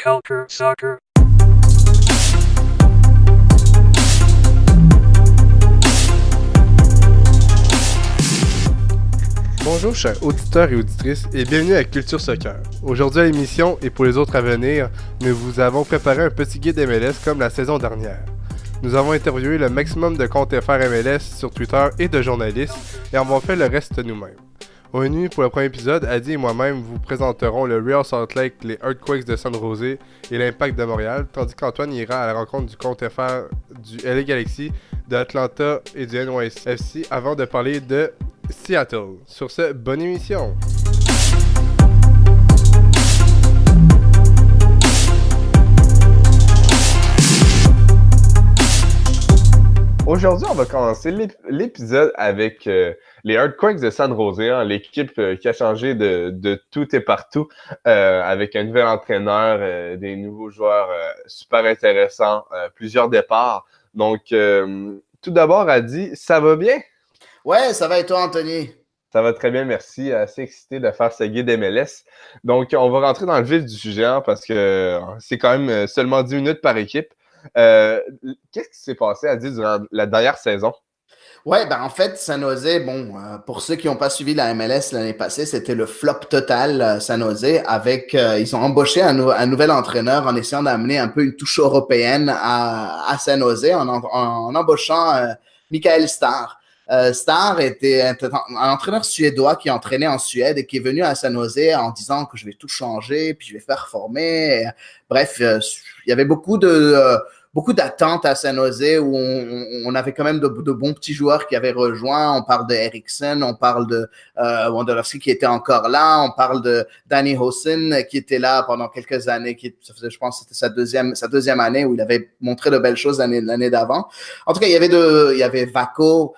Culture Soccer. Bonjour chers auditeurs et auditrices et bienvenue à Culture Soccer. Aujourd'hui à l'émission et pour les autres à venir, nous vous avons préparé un petit guide MLS comme la saison dernière. Nous avons interviewé le maximum de comptes FR MLS sur Twitter et de journalistes et en avons fait le reste nous-mêmes. Au menu pour le premier épisode, Adi et moi-même vous présenterons le Real Salt Lake, les Earthquakes de San Jose et l'Impact de Montréal, tandis qu'Antoine ira à la rencontre du compte FR du LA Galaxy, de Atlanta et du NYCFC avant de parler de Seattle. Sur ce, bonne émission! Aujourd'hui, on va commencer l'épisode avec les Earthquakes de San Jose, l'équipe qui a changé de tout et partout, avec un nouvel entraîneur, des nouveaux joueurs super intéressants, plusieurs départs. Donc, tout d'abord, Adi, ça va bien? Ouais, ça va et toi, Anthony? Ça va très bien, merci. Assez excité de faire ce guide MLS. Donc, on va rentrer dans le vif du sujet parce que c'est quand même seulement 10 minutes par équipe. Qu'est-ce qui s'est passé, Adi, durant la dernière saison? Ouais, en fait, San Jose, pour ceux qui n'ont pas suivi la MLS l'année passée, c'était le flop total, San Jose, avec, ils ont embauché un nouvel entraîneur en essayant d'amener un peu une touche européenne à San Jose en embauchant Mikael Starr. Starr était un entraîneur suédois qui entraînait en Suède et qui est venu à San Jose en disant que je vais tout changer, puis je vais faire former. Bref, il y avait beaucoup d'attentes à San Jose où on avait quand même de bons petits joueurs qui avaient rejoint. On parle de Eriksson, on parle de Wondolowski qui était encore là, on parle de Danny Hoesen qui était là pendant quelques années, je pense que c'était sa deuxième année où il avait montré de belles choses l'année d'avant. En tout cas, il y avait Vako.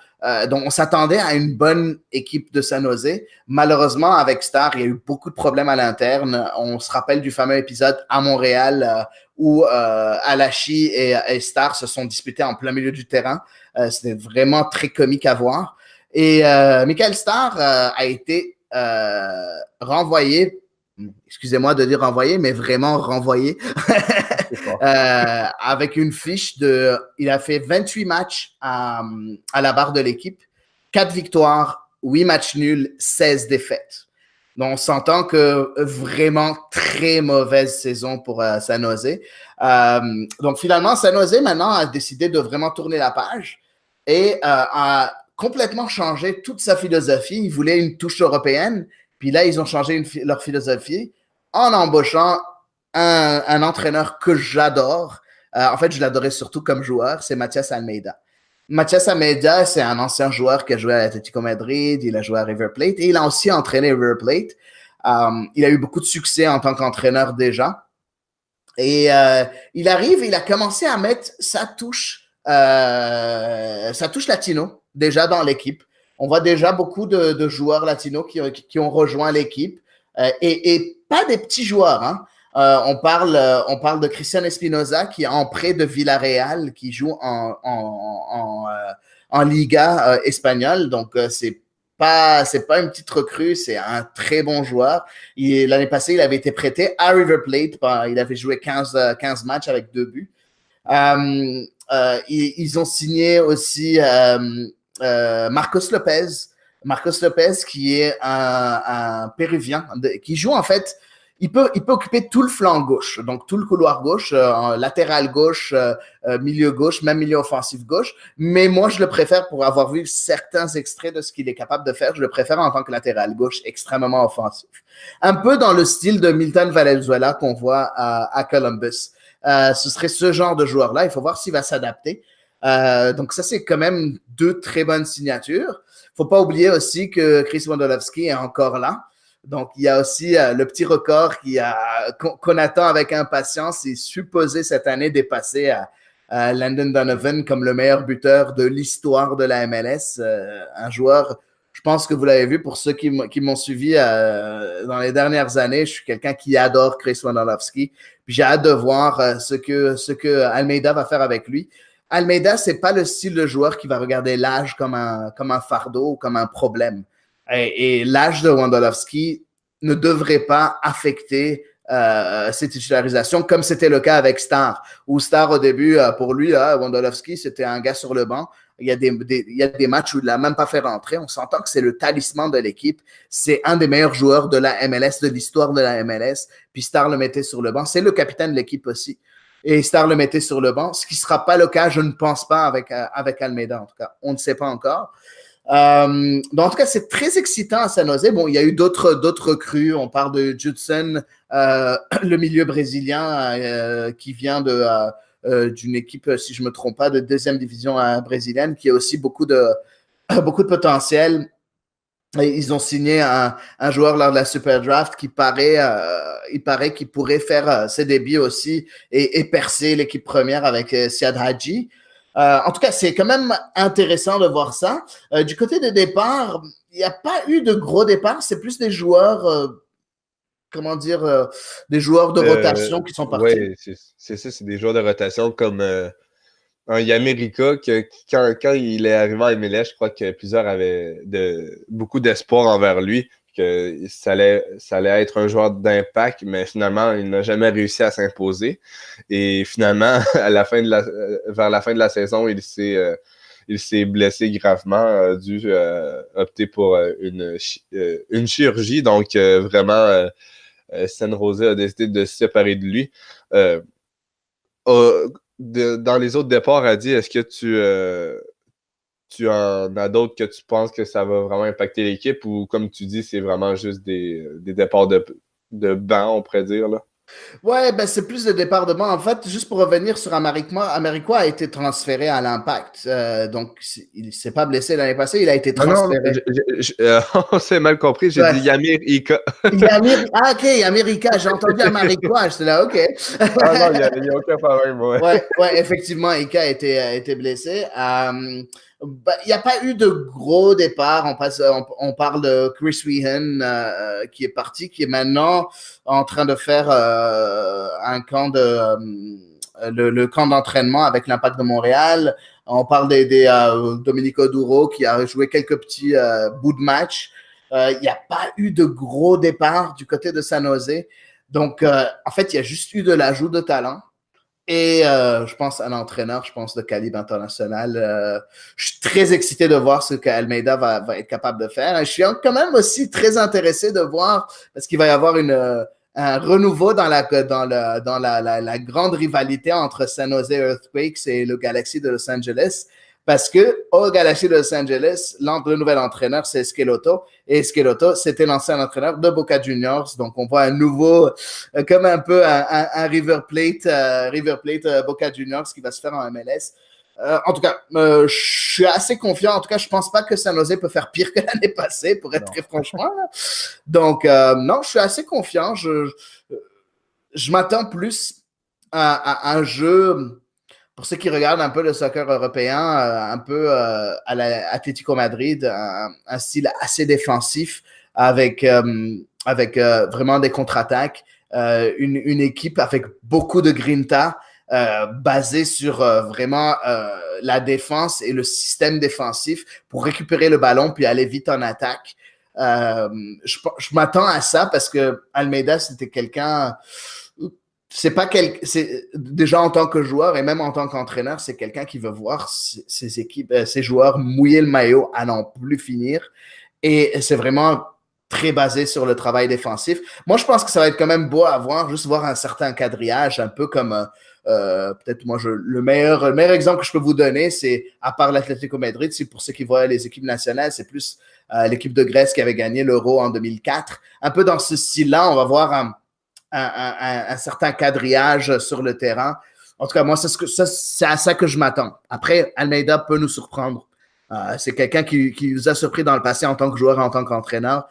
Donc, on s'attendait à une bonne équipe de San Jose. Malheureusement, avec Starr, il y a eu beaucoup de problèmes à l'interne. On se rappelle du fameux épisode à Montréal où Alachi et Starr se sont disputés en plein milieu du terrain. C'était vraiment très comique à voir. Et Mikael Starr a été renvoyé. Excusez-moi de dire renvoyé, mais vraiment renvoyé. Avec une fiche il a fait 28 matchs à la barre de l'équipe, 4 victoires, 8 matchs nuls, 16 défaites. Donc, on s'entend que vraiment très mauvaise saison pour San Jose. Donc, finalement, San Jose maintenant a décidé de vraiment tourner la page et a complètement changé toute sa philosophie. Ils voulaient une touche européenne, puis là, ils ont changé leur philosophie en embauchant un entraîneur que j'adore. En fait, je l'adorais surtout comme joueur, c'est Mathias Almeida. Mathias Almeida, c'est un ancien joueur qui a joué à l'Atlético Madrid, il a joué à River Plate et il a aussi entraîné River Plate. Il a eu beaucoup de succès en tant qu'entraîneur déjà. Et il arrive, il a commencé à mettre sa touche latino déjà dans l'équipe. On voit déjà beaucoup de joueurs latinos qui ont rejoint l'équipe et pas des petits joueurs, hein. On parle de Christian Espinoza qui est en prêt de Villarreal, qui joue en Liga espagnole. Donc, c'est pas une petite recrue, c'est un très bon joueur. L'année passée, il avait été prêté à River Plate. Il avait joué 15 matchs avec 2 buts. Ils ont signé aussi Marcos Lopez. Marcos Lopez qui est un Péruvien qui joue en fait. Il peut occuper tout le flanc gauche, donc tout le couloir gauche, latéral gauche, milieu gauche, même milieu offensif gauche. Mais moi, je le préfère pour avoir vu certains extraits de ce qu'il est capable de faire. Je le préfère en tant que latéral gauche extrêmement offensif. Un peu dans le style de Milton Valenzuela qu'on voit à Columbus. Ce serait ce genre de joueur-là. Il faut voir s'il va s'adapter. Donc ça, c'est quand même 2 très bonnes signatures. Faut pas oublier aussi que Chris Wondolowski est encore là. Donc, il y a aussi le petit record qu'on attend avec impatience. Il est supposé cette année dépasser Landon Donovan comme le meilleur buteur de l'histoire de la MLS. Un joueur, je pense que vous l'avez vu, pour ceux qui m'ont suivi dans les dernières années, je suis quelqu'un qui adore Chris Wondolowski. Puis j'ai hâte de voir ce que Almeida va faire avec lui. Almeida, c'est pas le style de joueur qui va regarder l'âge comme un fardeau ou comme un problème. Et l'âge de Wondolowski ne devrait pas affecter ses titularisations, comme c'était le cas avec Star. Où Star, au début, pour lui, Wondolowski, c'était un gars sur le banc. Il y a des matchs où il l'a même pas fait rentrer. On s'entend que c'est le talisman de l'équipe. C'est un des meilleurs joueurs de la MLS, de l'histoire de la MLS. Puis Star le mettait sur le banc. C'est le capitaine de l'équipe aussi. Et Star le mettait sur le banc, ce qui ne sera pas le cas, je ne pense pas, avec Almeida, en tout cas. On ne sait pas encore. Donc, en tout cas, c'est très excitant à San Jose. Bon, il y a eu d'autres recrues. On parle de Judson, le milieu brésilien qui vient d'une équipe, si je ne me trompe pas, de deuxième division brésilienne, qui a aussi beaucoup de potentiel. Et ils ont signé un joueur lors de la Super Draft qui il paraît qu'il pourrait faire ses débuts aussi et percer l'équipe première avec Siad Hadji. En tout cas, c'est quand même intéressant de voir ça. Du côté des départs, il n'y a pas eu de gros départs. C'est plus des joueurs, des joueurs de rotation qui sont partis. Oui, c'est ça. C'est des joueurs de rotation comme un Yamerika quand il est arrivé à MLS, je crois que plusieurs avaient beaucoup d'espoir envers lui, que ça allait être un joueur d'impact, mais finalement, il n'a jamais réussi à s'imposer. Et finalement, vers la fin de la saison, il s'est blessé gravement, dû opter pour une chirurgie. Donc, vraiment, San Jose a décidé de se séparer de lui. Dans les autres départs, Adi, est-ce que tu en as d'autres que tu penses que ça va vraiment impacter l'équipe ou comme tu dis, c'est vraiment juste des départs de banc, on pourrait dire là? Ouais, ben c'est plus de départ de banc. En fait, juste pour revenir sur Américo a été transféré à l'Impact. Donc, il ne s'est pas blessé l'année passée, il a été transféré. On s'est mal compris, j'ai dit Yamir Ika. Ok, Yamir Ika, j'ai entendu Américo, j'étais là, ok. Non, il n'y a aucun problème. Ouais, effectivement, Ika a été blessé. Il n'y a pas eu de gros départ. On parle de Chris Wehan qui est parti, qui est maintenant en train de faire un camp le camp d'entraînement avec l'Impact de Montréal. On parle des Domenico Duro qui a joué quelques petits bouts de match. Il n'y a pas eu de gros départ du côté de San Jose. Donc, en fait, il y a juste eu de l'ajout de talent. Et je pense à l'entraîneur, je pense de calibre international. Je suis très excité de voir ce qu'Almeida va être capable de faire. Et je suis quand même aussi très intéressé de voir, parce qu'il va y avoir un renouveau dans la grande rivalité entre San Jose Earthquakes et le Galaxy de Los Angeles. Parce que au Galaxy de Los Angeles, le nouvel entraîneur, c'est Schelotto. Et Schelotto, c'était l'ancien entraîneur de Boca Juniors. Donc, on voit un nouveau, comme un peu un River Plate Boca Juniors qui va se faire en MLS. En tout cas, je suis assez confiant. En tout cas, je pense pas que San Jose peut faire pire que l'année passée, pour être très franchement. Là. Donc, non, je suis assez confiant. Je m'attends plus à un jeu... Pour ceux qui regardent un peu le soccer européen, un peu à l'Atlético Madrid, un style assez défensif avec vraiment des contre-attaques, une équipe avec beaucoup de grinta, basée sur vraiment la défense et le système défensif pour récupérer le ballon puis aller vite en attaque. Je m'attends à ça parce que Almeida, c'était quelqu'un... c'est déjà en tant que joueur et même en tant qu'entraîneur, c'est quelqu'un qui veut voir ses joueurs mouiller le maillot à n'en plus finir. Et c'est vraiment très basé sur le travail défensif. Moi, je pense que ça va être quand même beau à voir, juste voir un certain quadrillage, un peu comme peut-être le meilleur exemple que je peux vous donner, c'est à part l'Atlético Madrid, c'est pour ceux qui voient les équipes nationales, c'est plus l'équipe de Grèce qui avait gagné l'Euro en 2004. Un peu dans ce style-là, on va voir un certain quadrillage sur le terrain. En tout cas, moi, c'est à ça que je m'attends. Après, Almeida peut nous surprendre. C'est quelqu'un qui nous a surpris dans le passé en tant que joueur et en tant qu'entraîneur.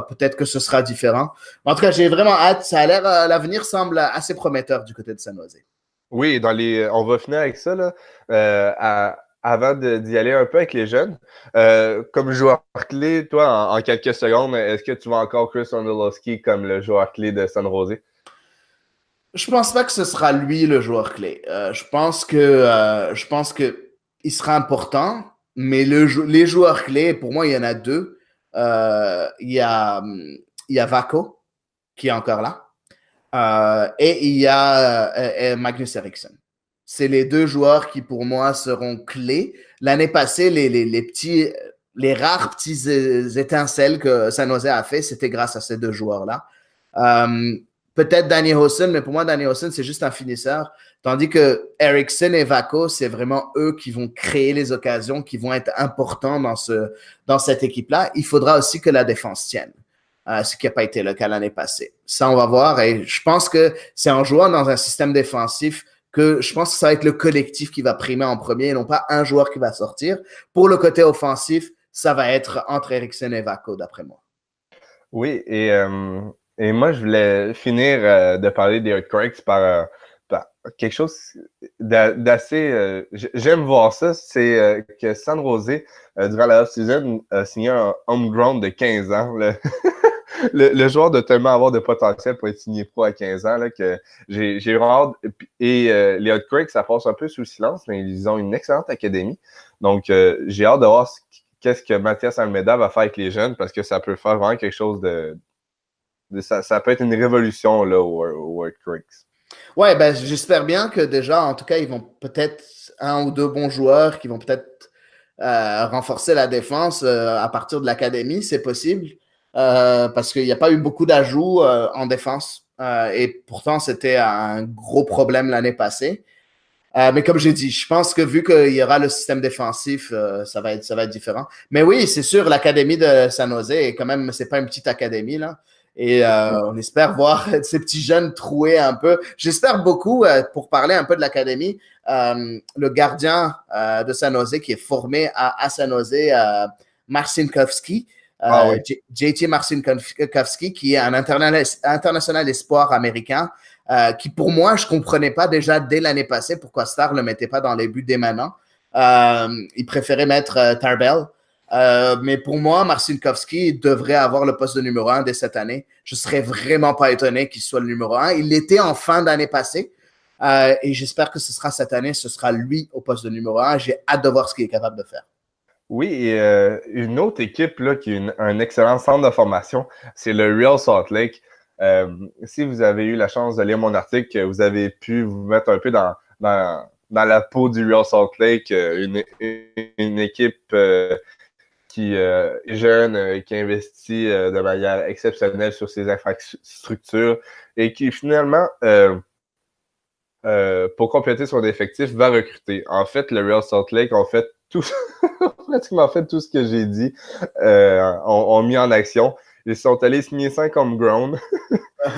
Peut-être que ce sera différent. En tout cas, j'ai vraiment hâte. Ça a l'air, l'avenir semble assez prometteur du côté de San Jose. Oui, on va finir avec ça, là. Avant d'y aller un peu avec les jeunes, comme joueur clé, toi, en quelques secondes, est-ce que tu vois encore Chris Wondolowski comme le joueur clé de San Jose? Je pense pas que ce sera lui le joueur clé. Je pense que il sera important, mais les joueurs clés, pour moi, il y en a deux. Il y a Vako, qui est encore là. Et il y a Magnus Eriksson. C'est les deux joueurs qui, pour moi, seront clés. L'année passée, les rares petits étincelles que San Jose a fait, c'était grâce à ces deux joueurs-là. Peut-être Danny Hoesen, mais pour moi, Danny Hoesen, c'est juste un finisseur. Tandis que Eriksson et Vako, c'est vraiment eux qui vont créer les occasions, qui vont être importants dans cette équipe-là. Il faudra aussi que la défense tienne. Ce qui n'a pas été le cas l'année passée. Ça, on va voir. Et je pense que c'est en jouant dans un système défensif que je pense que ça va être le collectif qui va primer en premier et non pas un joueur qui va sortir. Pour le côté offensif, ça va être entre Eriksson et Vako, d'après moi. Oui, et moi, je voulais finir de parler des Earthquakes par quelque chose d'assez... j'aime voir ça, c'est que San Jose, durant la off-season, a signé un homegrown de 15 ans. Le joueur doit tellement avoir de potentiel pour être signé pro à 15 ans là, que j'ai vraiment hâte. Et les Earthquakes, ça passe un peu sous le silence, mais ils ont une excellente académie. Donc, j'ai hâte de voir qu'est-ce que Mathias Almeida va faire avec les jeunes parce que ça peut faire vraiment quelque chose ça peut être une révolution là, aux Earthquakes. Ouais, ben, j'espère bien que déjà, en tout cas, ils vont peut-être un ou deux bons joueurs qui vont peut-être renforcer la défense à partir de l'académie, c'est possible. Parce qu'il n'y a pas eu beaucoup d'ajouts en défense. Et pourtant, c'était un gros problème l'année passée. Mais comme j'ai dit, je pense que vu qu'il y aura le système défensif, ça va être différent. Mais oui, c'est sûr, l'académie de San Jose est quand même, c'est pas une petite académie là. Et on espère voir ces petits jeunes trouer un peu. J'espère beaucoup, pour parler un peu de l'académie, le gardien de San Jose qui est formé à San Jose, Marcinkowski. Oui. JT Marcinkowski, qui est un international espoir américain, qui pour moi, je ne comprenais pas déjà dès l'année passée pourquoi Star ne le mettait pas dans les buts dès maintenant. Il préférait mettre Tarbell. Mais pour moi, Marcinkowski devrait avoir le poste de numéro 1 dès cette année. Je ne serais vraiment pas étonné qu'il soit le numéro 1. Il l'était en fin d'année passée. Et j'espère que ce sera cette année, ce sera lui au poste de numéro 1. J'ai hâte de voir ce qu'il est capable de faire. Oui, et une autre équipe là, qui a un excellent centre de formation, c'est le Real Salt Lake. Si vous avez eu la chance de lire mon article, vous avez pu vous mettre un peu dans la peau du Real Salt Lake, une équipe qui est jeune, qui investit de manière exceptionnelle sur ses infrastructures et qui finalement, pour compléter son effectif, va recruter. En fait, le Real Salt Lake ont fait pratiquement fait tout ce que j'ai dit, ont mis en action. Ils sont allés signer 5 homegrown.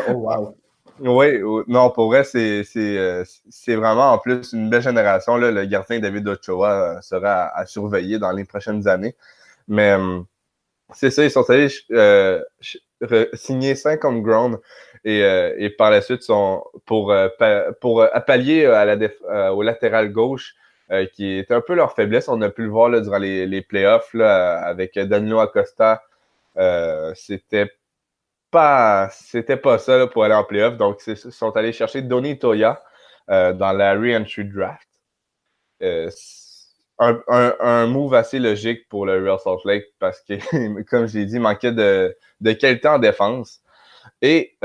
Oh, wow! Oui, non, pour vrai, c'est vraiment en plus une belle génération. Là, le gardien David Ochoa sera à surveiller dans les prochaines années. Mais c'est ça, ils sont allés signer 5 homegrown et par la suite, pour pallier au latéral gauche, qui est un peu leur faiblesse. On a pu le voir là, durant les playoffs là, avec Danilo Acosta. C'était pas ça là, pour aller en playoff. Donc, ils sont allés chercher Donny Toya dans la re-entry draft. Un move assez logique pour le Real Salt Lake parce que, comme je l'ai dit, il manquait de qualité en défense. Et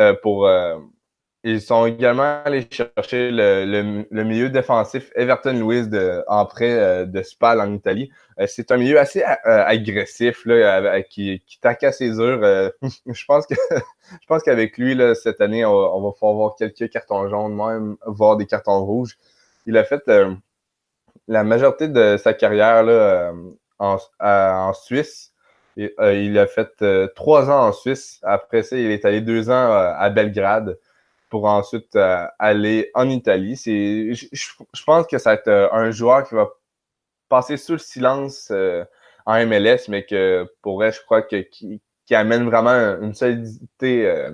ils sont également allés chercher le milieu défensif Everton Luiz en prêt de Spal en Italie. C'est un milieu assez agressif là, qui taque à ses heures. Je pense qu'avec lui, là, cette année, on va pouvoir voir quelques cartons jaunes, même voir des cartons rouges. Il a fait la majorité de sa carrière là, en Suisse. Il a fait 3 ans en Suisse. Après ça, il est allé 2 ans à Belgrade pour ensuite aller en Italie. Je pense que ça va être un joueur qui va passer sous le silence en MLS, mais que pour vrai, je crois qui amène vraiment une solidité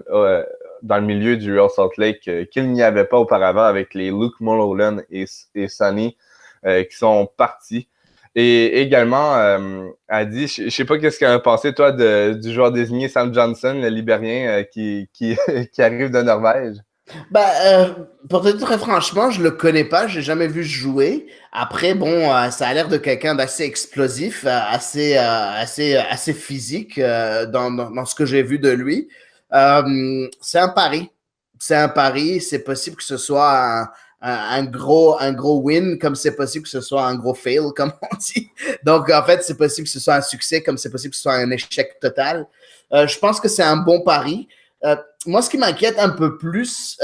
dans le milieu du Real Salt Lake qu'il n'y avait pas auparavant avec les Luke Mulholland et Sonny qui sont partis. Et également, Adi, je ne sais pas qu'est-ce qu'elle a pensé, toi, du joueur désigné Sam Johnson, le Libérien qui arrive de Norvège. Pour te dire très franchement, je le connais pas, je l'ai jamais vu jouer. Après, bon, ça a l'air de quelqu'un d'assez explosif, assez physique dans ce que j'ai vu de lui. C'est un pari. c'est un pari, c'est possible que ce soit un gros win, comme c'est possible que ce soit un gros fail, comme on dit. Donc, en fait, c'est possible que ce soit un succès, comme c'est possible que ce soit un échec total. Je pense que c'est un bon pari. Moi, ce qui m'inquiète un peu plus,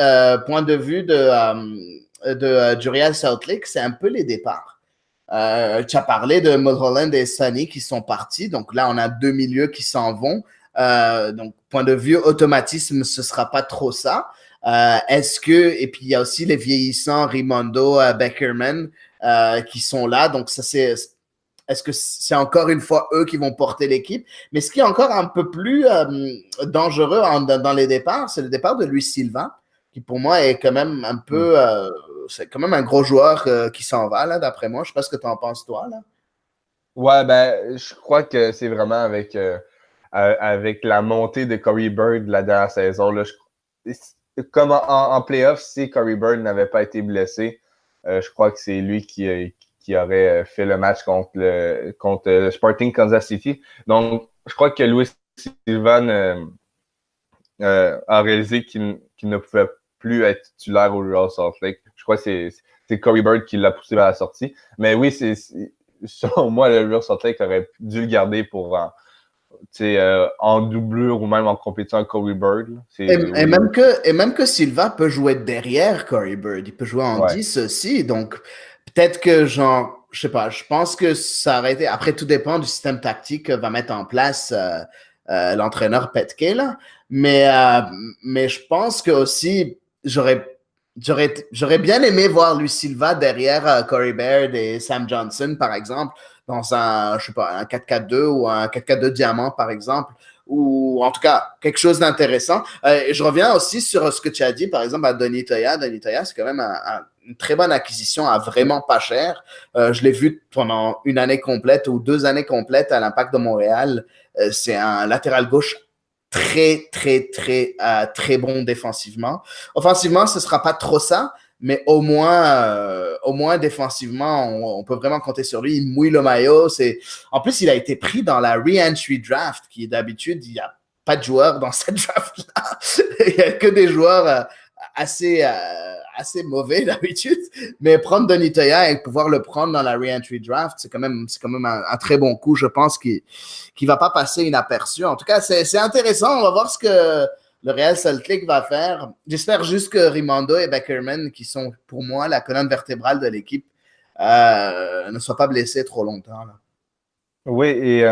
point de vue du Real Salt Lake, c'est un peu les départs. Tu as parlé de Mulholland et Sonny qui sont partis. Donc là, on a deux milieux qui s'en vont. Donc, point de vue automatisme, ce ne sera pas trop ça. Est-ce que, et puis il y a aussi les vieillissants Rimondo, Beckerman qui sont là. Donc, ça, est-ce que c'est encore une fois eux qui vont porter l'équipe? Mais ce qui est encore un peu plus dangereux dans les départs, c'est le départ de Luis Silva, qui pour moi est quand même un peu. C'est quand même un gros joueur qui s'en va, là, d'après moi. Je ne sais pas ce que tu en penses, toi, là. Ouais, ben, je crois que c'est vraiment avec la montée de Corey Bird la dernière saison. Là, comme en playoff, si Corey Bird n'avait pas été blessé, je crois que c'est lui qui aurait fait le match contre le Sporting Kansas City. Donc, je crois que Luis Silva a réalisé qu'il ne pouvait plus être titulaire au Real Salt Lake. Je crois que c'est Corey Bird qui l'a poussé vers la sortie. Mais oui, selon moi, le Real Salt Lake aurait dû le garder pour en doublure ou même en compétition avec Corey Bird. Et même que Silva peut jouer derrière Corey Bird. Il peut jouer en 10 aussi. Donc, peut-être que, genre, je sais pas, je pense que ça aurait été. Après, tout dépend du système tactique que va mettre en place l'entraîneur Petke, là. Mais je pense que aussi, j'aurais bien aimé voir Luis Silva derrière Corey Bird et Sam Johnson, par exemple, dans un 4-4-2 ou un 4-4-2 diamant, par exemple, ou en tout cas, quelque chose d'intéressant. Et je reviens aussi sur ce que tu as dit, par exemple, à Donny Toya. Donny Toya, c'est quand même une très bonne acquisition à vraiment pas cher. Je l'ai vu pendant une année complète ou 2 années complètes à l'Impact de Montréal. C'est un latéral gauche très, très, très, très bon défensivement. Offensivement, ce ne sera pas trop ça, mais au moins défensivement, on peut vraiment compter sur lui. Il mouille le maillot. En plus, il a été pris dans la re-entry draft, qui d'habitude, il n'y a pas de joueurs dans cette draft-là. Il n'y a que des joueurs assez mauvais d'habitude. Mais prendre Donny Toya et pouvoir le prendre dans la re-entry draft, c'est quand même un très bon coup. Je pense qu'il ne va pas passer inaperçu. En tout cas, c'est intéressant. On va voir ce que le Real Salt Lake va faire. J'espère juste que Rimondo et Beckerman, qui sont pour moi la colonne vertébrale de l'équipe, ne soient pas blessés trop longtemps, là. Oui,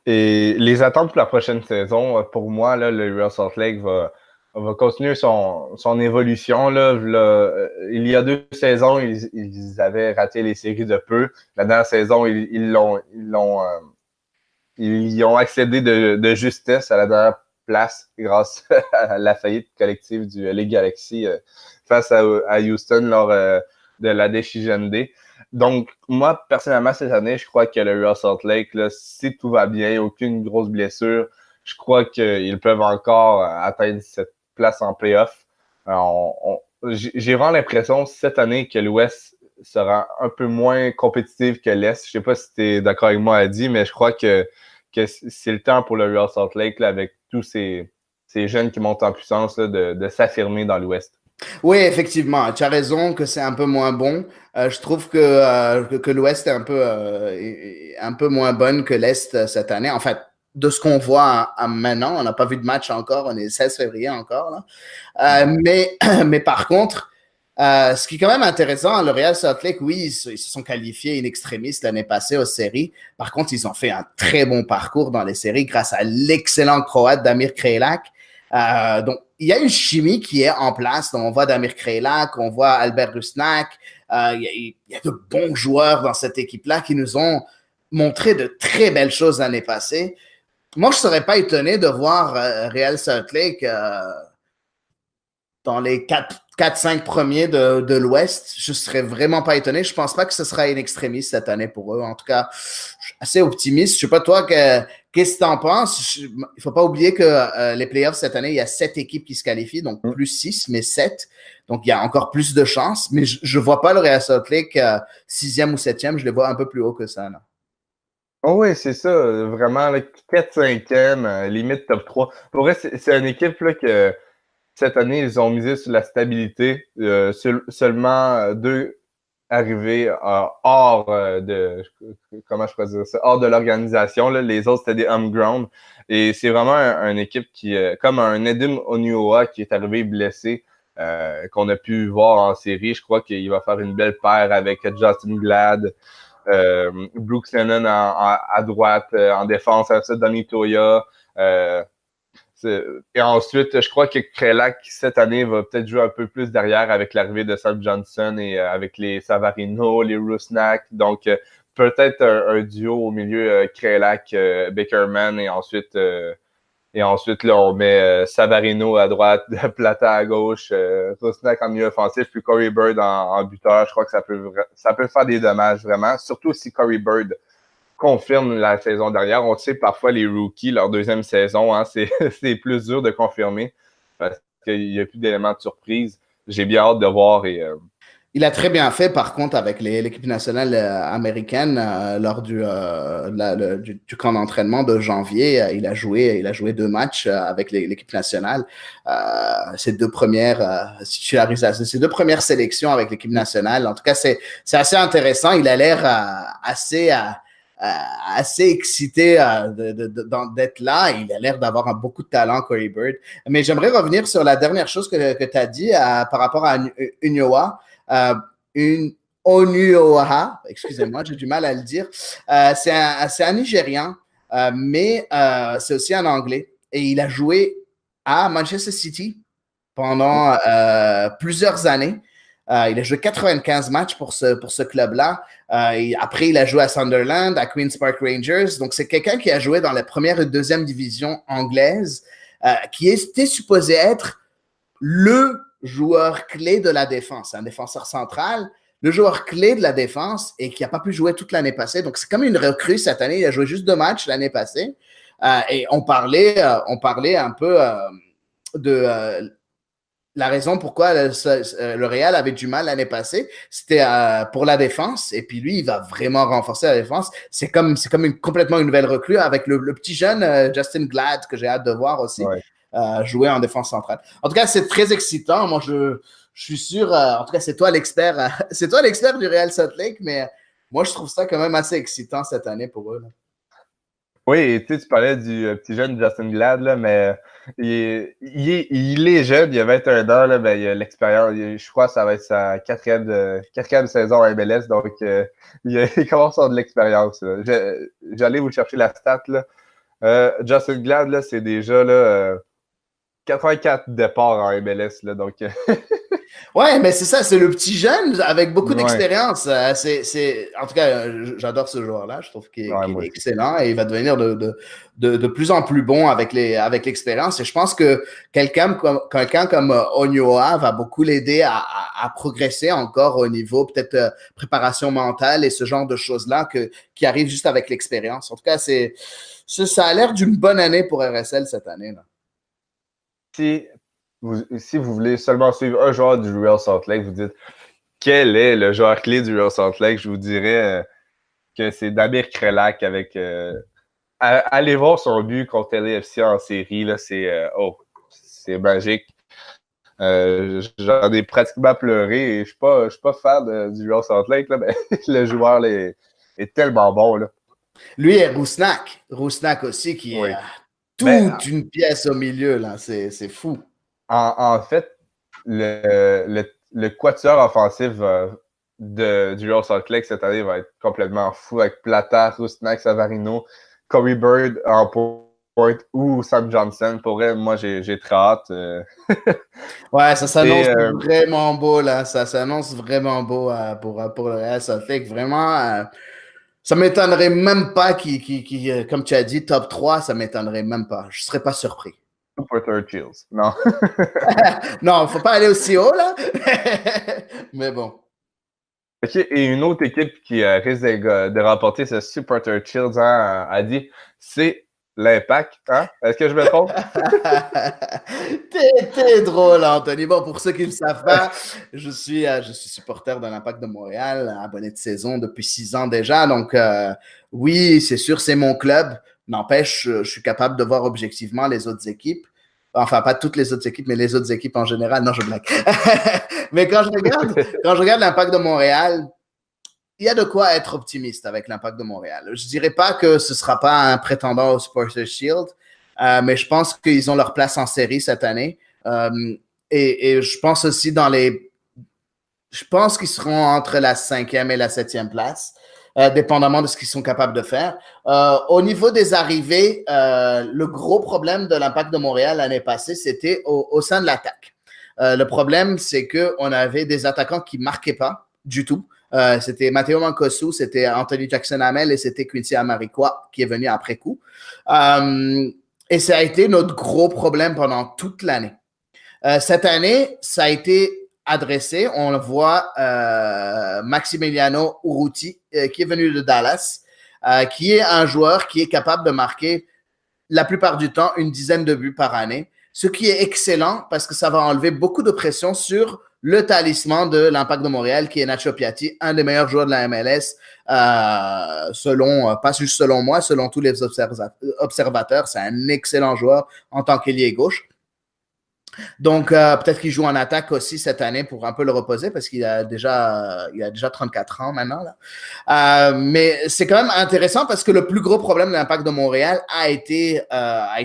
et les attentes pour la prochaine saison, pour moi, là, le Real Salt Lake va continuer son évolution. Là. Il y a 2 saisons, ils avaient raté les séries de peu. La dernière saison, ils y ont accédé de justesse à la dernière place grâce à la faillite collective du LA Galaxy face à Houston lors de la Décision Day. Donc, moi, personnellement, cette année, je crois que le Real Salt Lake, là, si tout va bien, aucune grosse blessure, je crois qu'ils peuvent encore atteindre cette place en playoff. J'ai vraiment l'impression cette année que l'Ouest sera un peu moins compétitif que l'Est. Je sais pas si tu es d'accord avec moi, Adi, mais je crois que c'est le temps pour le Real Salt Lake, là, avec tous ces jeunes qui montent en puissance, là, de s'affirmer dans l'Ouest. Oui, effectivement, tu as raison que c'est un peu moins bon. Je trouve que l'Ouest est un peu moins bonne que l'Est cette année. En fait, de ce qu'on voit maintenant, on n'a pas vu de match encore, on est le 16 février encore, là. Mais par contre, ce qui est quand même intéressant, le Real Salt Lake, oui, ils se sont qualifiés in extremis l'année passée aux séries. Par contre, ils ont fait un très bon parcours dans les séries grâce à l'excellent Croate Damir Kreilach. Donc, il y a une chimie qui est en place. Donc, on voit Damir Kreilach, on voit Albert Rusnak. Il y a de bons joueurs dans cette équipe-là qui nous ont montré de très belles choses l'année passée. Moi, je ne serais pas étonné de voir Real Salt Lake dans les 4-5 premiers de l'Ouest. Je ne serais vraiment pas étonné. Je ne pense pas que ce sera in extremis cette année pour eux. En tout cas, je suis assez optimiste. Je ne sais pas toi, qu'est-ce que tu en penses? Il ne faut pas oublier que les playoffs cette année, il y a 7 équipes qui se qualifient, donc plus 6, mais 7. Donc, il y a encore plus de chances. Mais je ne vois pas le Real Salt Lake 6e ou 7e. Je les vois un peu plus haut que ça, là. Oh oui, c'est ça. Vraiment, 4-5e, limite top 3. Pour vrai, c'est une équipe là, que cette année, ils ont misé sur la stabilité. Seulement deux arrivés hors comment je pourrais dire ça, hors de l'organisation. Là. Les autres, c'était des home ground. Et c'est vraiment une équipe qui, comme un Edim Onuoha qui est arrivé blessé, qu'on a pu voir en série. Je crois qu'il va faire une belle paire avec Justin Glad, Brooks Lennon à droite, en défense, avec ça, Donny Toya. Et ensuite, je crois que Krelak, cette année, va peut-être jouer un peu plus derrière avec l'arrivée de Sam Johnson et avec les Savarino, les Rusnak. Donc, peut-être un duo au milieu Krelak, Bakerman et ensuite, là, on met Savarino à droite, Plata à gauche, Rusnak en milieu offensif, puis Corey Bird en buteur. Je crois que ça peut faire des dommages, vraiment. Surtout si Corey Bird confirme la saison dernière. On sait parfois les rookies, leur deuxième saison, hein, c'est plus dur de confirmer parce qu'il n'y a plus d'éléments de surprise. J'ai bien hâte de voir Il a très bien fait, par contre, avec l'équipe nationale américaine lors du camp d'entraînement de janvier. Il a joué 2 matchs avec l'équipe nationale. Ses 2 premières titularisations, ses 2 premières sélections avec l'équipe nationale. En tout cas, c'est assez intéressant. Il a l'air assez excité d'être là. Il a l'air d'avoir beaucoup de talent, Corey Bird. Mais j'aimerais revenir sur la dernière chose que tu as dit par rapport à Onuoha. Onuoha, excusez-moi, j'ai du mal à le dire. C'est un Nigérian, mais c'est aussi un Anglais. Et il a joué à Manchester City pendant plusieurs années. Il a joué 95 matchs pour ce club-là. Après, il a joué à Sunderland, à Queen's Park Rangers. Donc, c'est quelqu'un qui a joué dans la première et deuxième division anglaise, qui était supposé être le joueur clé de la défense, un défenseur central, le joueur clé de la défense et qui n'a pas pu jouer toute l'année passée. Donc, c'est comme une recrue cette année. Il a joué juste 2 matchs l'année passée. Et on parlait un peu de la raison pourquoi le Real avait du mal l'année passée, c'était pour la défense. Et puis lui, il va vraiment renforcer la défense. C'est comme complètement une nouvelle recrue avec le petit jeune Justin Glad que j'ai hâte de voir aussi jouer en défense centrale. En tout cas, c'est très excitant. Moi, je suis sûr. En tout cas, c'est toi l'expert. C'est toi l'expert du Real Salt Lake, mais moi, je trouve ça quand même assez excitant cette année pour eux. Là. Oui, tu parlais du petit jeune Justin Glad, là, mais il est jeune, il a 21 ans, là, ben, il a l'expérience. Je crois que ça va être sa quatrième saison en MLS, donc il commence à avoir de l'expérience. J'allais vous chercher la stat. Là. Justin Glad, là, c'est déjà là, 84 départs en MLS. Là, donc, ouais, mais c'est ça, c'est le petit jeune avec beaucoup d'expérience. En tout cas, j'adore ce joueur-là. Je trouve qu'il est excellent et il va devenir de plus en plus bon avec l'expérience. Et je pense que quelqu'un comme Onuoha va beaucoup l'aider à progresser encore au niveau peut-être préparation mentale et ce genre de choses-là qui arrivent juste avec l'expérience. En tout cas, ça a l'air d'une bonne année pour RSL cette année. Là. Si vous voulez seulement suivre un joueur du Real Salt Lake, vous dites quel est le joueur clé du Real Salt Lake, je vous dirais que c'est Damir Krelak avec allez voir son but contre LAFC en série, là, c'est magique. J'en ai pratiquement pleuré et je suis pas fan du Real Salt Lake, là, mais le joueur là, est tellement bon. Là. Lui et Rusnak. Rusnak aussi qui est toute une pièce au milieu, là. C'est fou. En fait, le quatuor offensif du Real Salt Lake cette année va être complètement fou avec Plata, Rusnak, Savarino, Corey Bird en point ou Sam Johnson. Pour vrai, moi, j'ai très hâte. Ouais, ça s'annonce vraiment beau, là. Ça s'annonce vraiment beau pour le Real Salt Lake. Vraiment, ça ne m'étonnerait même pas comme tu as dit, top 3, ça ne m'étonnerait même pas. Je ne serais pas surpris. Super Chills. Non. Non, il ne faut pas aller aussi haut, là. Mais bon. OK, et une autre équipe qui risque de remporter ce Supporter Chills, hein, a dit, c'est l'Impact. Hein? Est-ce que je me trompe? T'es drôle, Anthony. Bon, pour ceux qui ne le savent pas, je suis supporter de l'Impact de Montréal, abonné de saison depuis 6 ans déjà. Donc, oui, c'est sûr, c'est mon club. N'empêche, je suis capable de voir objectivement les autres équipes. Enfin, pas toutes les autres équipes, mais les autres équipes en général. Non, je blague. Mais quand je regarde l'Impact de Montréal, il y a de quoi être optimiste avec l'Impact de Montréal. Je ne dirais pas que ce ne sera pas un prétendant au Supporters Shield, mais je pense qu'ils ont leur place en série cette année. Et je pense aussi je pense qu'ils seront entre la 5e et la 7e place. Dépendamment de ce qu'ils sont capables de faire. Au niveau des arrivées, le gros problème de l'Impact de Montréal l'année passée, c'était au sein de l'attaque. Le problème, c'est qu'on avait des attaquants qui ne marquaient pas du tout. C'était Matteo Mancosu, c'était Anthony Jackson-Hamel et c'était Quincy Amarikwa qui est venu après coup. Et ça a été notre gros problème pendant toute l'année. Cette année, ça a été adressé. On voit Maximiliano Urruti, qui est venu de Dallas, qui est un joueur qui est capable de marquer la plupart du temps une dizaine de buts par année, ce qui est excellent parce que ça va enlever beaucoup de pression sur le talisman de l'Impact de Montréal, qui est Nacho Piatti, un des meilleurs joueurs de la MLS, pas juste selon moi, selon tous les observateurs. C'est un excellent joueur en tant qu'ailier gauche. Donc, peut-être qu'il joue en attaque aussi cette année pour un peu le reposer parce qu'il a déjà 34 ans maintenant. Là. Mais c'est quand même intéressant parce que le plus gros problème de l'Impact de Montréal a été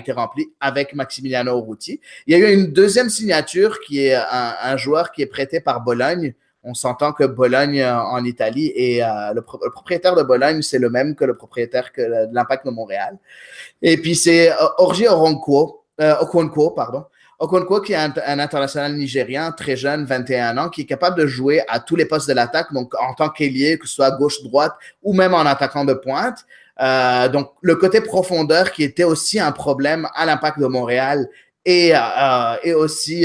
rempli avec Maximiliano Urruti. Il y a eu une deuxième signature qui est un joueur qui est prêté par Bologne. On s'entend que Bologne en Italie et le propriétaire de Bologne, c'est le même que le propriétaire de l'Impact de Montréal. Et puis, c'est Orji Okonkwo, Okonkwo, qui est un international nigérien, très jeune, 21 ans, qui est capable de jouer à tous les postes de l'attaque, donc en tant qu'ailier, que ce soit gauche-droite ou même en attaquant de pointe. Donc, le côté profondeur qui était aussi un problème à l'Impact de Montréal est aussi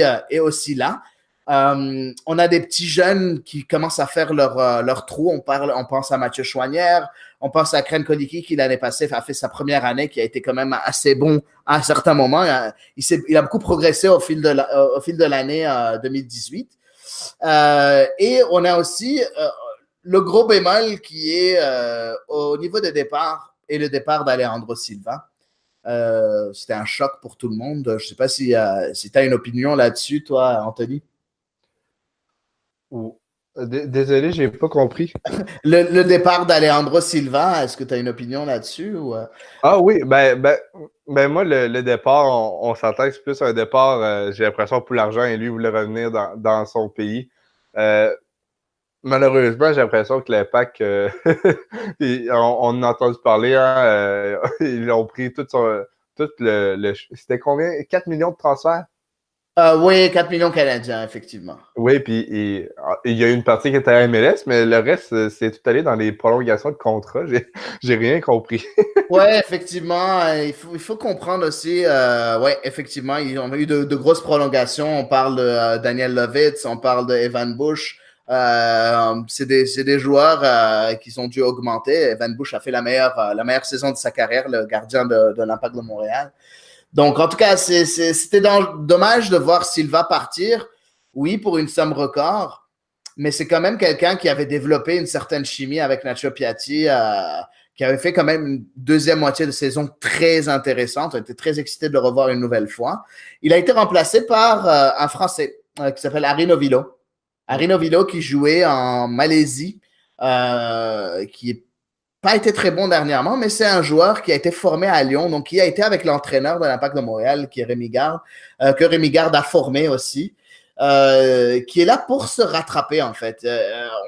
là. On a des petits jeunes qui commencent à faire leur trou. On pense à Mathieu Chouanière, on pense à Kren Kodiki qui l'année passée a fait sa première année, qui a été quand même assez bon à un certain moment. Il a beaucoup progressé au fil de l'année 2018. Et on a aussi le gros bémol qui est au niveau des départs et le départ d'Alejandro Silva. C'était un choc pour tout le monde. Je ne sais pas si tu as une opinion là-dessus, toi, Anthony. Désolé, j'ai pas compris. Le départ d'Alejandro Silva, est-ce que tu as une opinion là-dessus? Ou... Ah oui, ben moi, le départ, on s'entend que c'est plus un départ, j'ai l'impression, pour l'argent, et lui voulait revenir dans son pays. Malheureusement, j'ai l'impression que l'Impact, on a entendu parler, hein, ils ont pris tout le c'était combien? 4 millions de transferts? Oui, 4 millions canadiens, effectivement. Oui, puis il y a une partie qui était à MLS, mais le reste, c'est tout allé dans les prolongations de contrat. J'ai rien compris. Oui, effectivement, il faut comprendre aussi, oui, effectivement, ils ont eu de grosses prolongations. On parle de Daniel Lovitz, on parle de Evan Bush. C'est des joueurs qui ont dû augmenter. Evan Bush a fait la meilleure saison de sa carrière, le gardien de l'Impact de Montréal. Donc, en tout cas, c'était dommage de voir Silva partir. Oui, pour une somme record, mais c'est quand même quelqu'un qui avait développé une certaine chimie avec Nacho Piatti, qui avait fait quand même une deuxième moitié de saison très intéressante. On était très excités de le revoir une nouvelle fois. Il a été remplacé par un Français qui s'appelle Harry Novillo. Harry Novillo qui jouait en Malaisie, qui est pas été très bon dernièrement, mais c'est un joueur qui a été formé à Lyon, donc qui a été avec l'entraîneur de l'Impact de Montréal, qui est Rémi Garde, que Rémi Garde a formé aussi, qui est là pour se rattraper, en fait.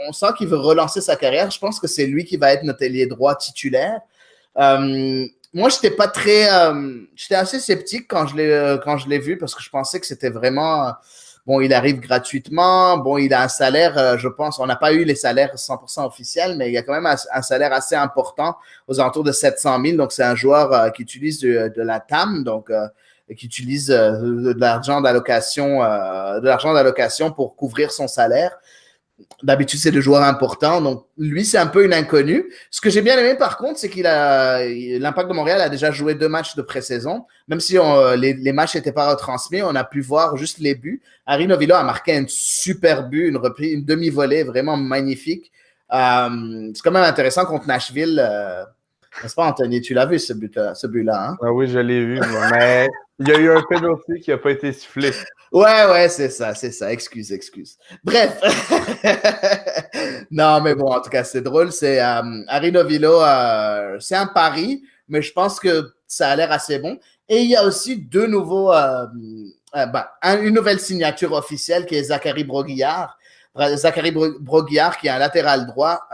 On sent qu'il veut relancer sa carrière. Je pense que c'est lui qui va être notre ailier droit titulaire. Moi, j'étais assez sceptique quand je l'ai vu, parce que je pensais que c'était vraiment... Bon, il arrive gratuitement. Bon, il a un salaire, je pense, on n'a pas eu les salaires 100% officiels, mais il y a quand même un salaire assez important, aux alentours de 700 000. Donc, c'est un joueur qui utilise de la TAM, donc qui utilise de l'argent d'allocation pour couvrir son salaire. D'habitude, c'est le joueur important. Donc, lui, c'est un peu une inconnue. Ce que j'ai bien aimé, par contre, c'est l'Impact de Montréal a déjà joué 2 matchs de pré-saison. Même si les matchs n'étaient pas retransmis, on a pu voir juste les buts. Harry Novillo a marqué un super but, une demi-volée vraiment magnifique. C'est quand même intéressant contre Nashville. N'est-ce pas, Anthony? Tu l'as vu, ce but-là, hein? Ah oui, je l'ai vu, moi, mais Il y a eu un penalty qui n'a pas été sifflé. Ouais, c'est ça. Excuse. Bref. Non, mais bon, en tout cas, c'est drôle. C'est Harry Novillo, c'est un pari, mais je pense que ça a l'air assez bon. Et il y a aussi deux nouveaux, une nouvelle signature officielle qui est Zachary Broguillard. Zachary Broguillard, qui est un latéral droit,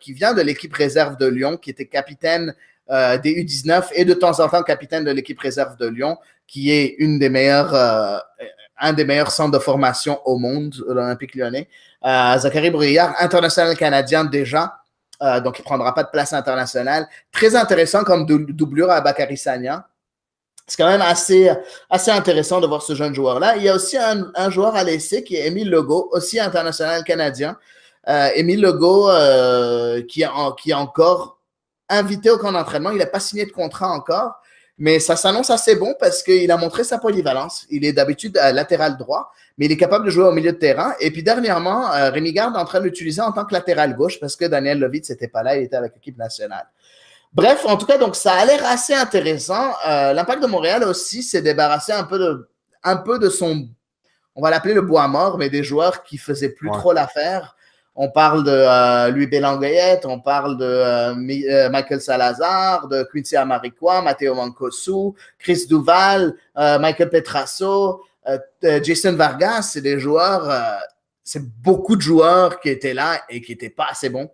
qui vient de l'équipe réserve de Lyon, qui était capitaine des U19 et de temps en temps capitaine de l'équipe réserve de Lyon, qui est un des meilleurs centres de formation au monde, l'Olympique lyonnais. Zachary Broguillard, international canadien déjà, donc il ne prendra pas de place internationale. Très intéressant comme doublure à Bakary Sagna. C'est quand même assez intéressant de voir ce jeune joueur-là. Il y a aussi un joueur à l'essai qui est Émile Legault, aussi international canadien. Émile Legault, qui est encore invité au camp d'entraînement. Il n'a pas signé de contrat encore, mais ça s'annonce assez bon parce qu'il a montré sa polyvalence. Il est d'habitude latéral droit, mais il est capable de jouer au milieu de terrain. Et puis dernièrement, Rémi Garde est en train de l'utiliser en tant que latéral gauche parce que Daniel Lovitz n'était pas là, il était avec l'équipe nationale. Bref, en tout cas, donc ça a l'air assez intéressant. L'Impact de Montréal aussi s'est débarrassé un peu de son, on va l'appeler le bois mort, mais des joueurs qui faisaient plus trop l'affaire. On parle de Louis Bélangueyette, on parle de Michael Salazar, de Quincy Amarikwa, Matteo Mancosu, Chris Duval, Michael Petrasso, Jason Vargas. C'est des joueurs, c'est beaucoup de joueurs qui étaient là et qui n'étaient pas assez bons.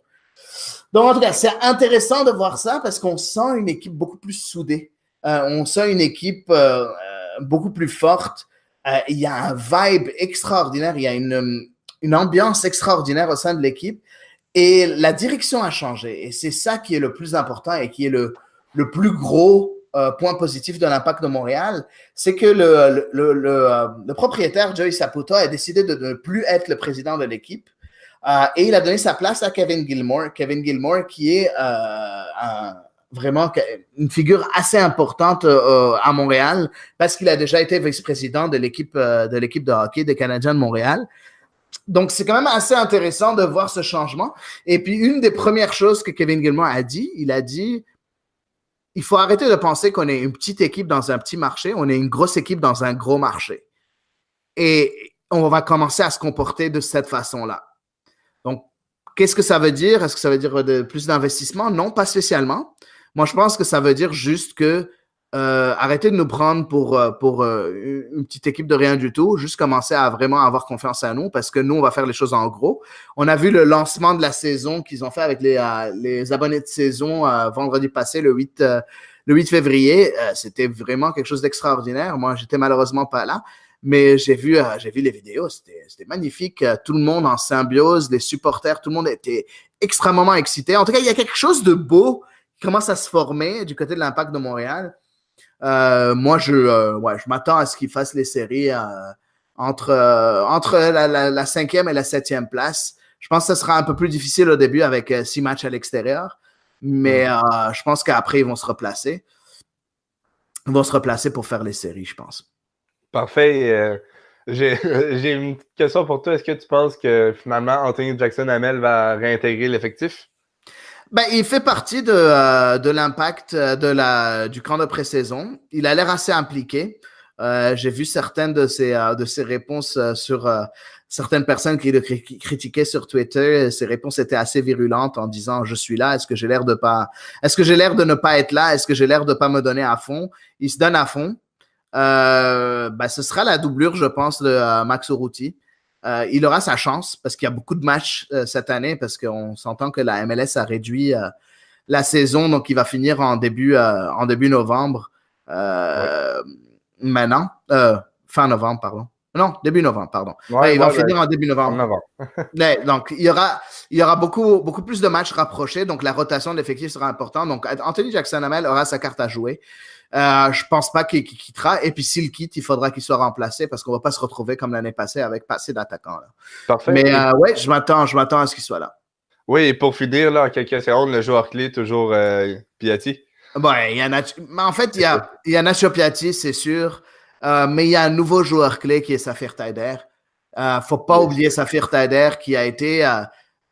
Donc, en tout cas, c'est intéressant de voir ça parce qu'on sent une équipe beaucoup plus soudée. On sent une équipe beaucoup plus forte. Il y a un vibe extraordinaire. Il y a une ambiance extraordinaire au sein de l'équipe. Et la direction a changé. Et c'est ça qui est le plus important et qui est le plus gros point positif de l'Impact de Montréal. C'est que le propriétaire, Joey Saputo, a décidé de ne plus être le président de l'équipe. Et il a donné sa place à Kevin Gilmore. Kevin Gilmore qui est vraiment une figure assez importante à Montréal parce qu'il a déjà été vice-président de l'équipe de hockey des Canadiens de Montréal. Donc, c'est quand même assez intéressant de voir ce changement. Et puis, une des premières choses que Kevin Gilmore a dit, il a dit « Il faut arrêter de penser qu'on est une petite équipe dans un petit marché, on est une grosse équipe dans un gros marché. Et on va commencer à se comporter de cette façon-là. » Donc, qu'est-ce que ça veut dire? Est-ce que ça veut dire plus d'investissement? Non, pas spécialement. Moi, je pense que ça veut dire juste que arrêtez de nous prendre pour une petite équipe de rien du tout, juste commencer à vraiment avoir confiance en nous parce que nous, on va faire les choses en gros. On a vu le lancement de la saison qu'ils ont fait avec les abonnés de saison vendredi passé, le 8 février. C'était vraiment quelque chose d'extraordinaire. Moi, j'étais malheureusement pas là. Mais j'ai vu les vidéos, c'était magnifique. Tout le monde en symbiose, les supporters, tout le monde était extrêmement excité. En tout cas, il y a quelque chose de beau qui commence à se former du côté de l'Impact de Montréal. Moi, je m'attends à ce qu'ils fassent les séries entre la 5e et la 7e place. Je pense que ce sera un peu plus difficile au début avec 6 matchs à l'extérieur. Mais je pense qu'après, ils vont se replacer. Ils vont se replacer pour faire les séries, je pense. Parfait. J'ai une question pour toi. Est-ce que tu penses que finalement Anthony Jackson-Hamel va réintégrer l'effectif? Ben, il fait partie de l'impact du camp de pré-saison. Il a l'air assez impliqué. J'ai vu certaines de ses réponses sur certaines personnes qui le critiquaient sur Twitter. Ses réponses étaient assez virulentes en disant « Je suis là, est-ce que j'ai l'air de ne pas être là? Est-ce que j'ai l'air de pas me donner à fond? » Il se donne à fond. Ce sera la doublure, je pense, de Max Urruti. Il aura sa chance parce qu'il y a beaucoup de matchs cette année parce qu'on s'entend que la MLS a réduit la saison, donc il va finir en début novembre. Maintenant, fin novembre, pardon. Non, début novembre, pardon. Il va finir en début novembre. Donc, il y aura beaucoup plus de matchs rapprochés, donc la rotation de l'effectif sera importante. Donc, Anthony Jackson-Hamel aura sa carte à jouer. Je pense pas qu'il quittera. Et puis, s'il quitte, il faudra qu'il soit remplacé parce qu'on va pas se retrouver comme l'année passée avec pas assez d'attaquants. Là. Parfait. Mais ouais, je m'attends à ce qu'il soit là. Oui, et pour finir, là, en quelques secondes, le joueur clé, toujours Piatti. En fait, il y a Nacho Piatti, c'est sûr. Mais il y a un nouveau joueur clé qui est Safir Taider. Faut pas oublier Safir Taider qui a été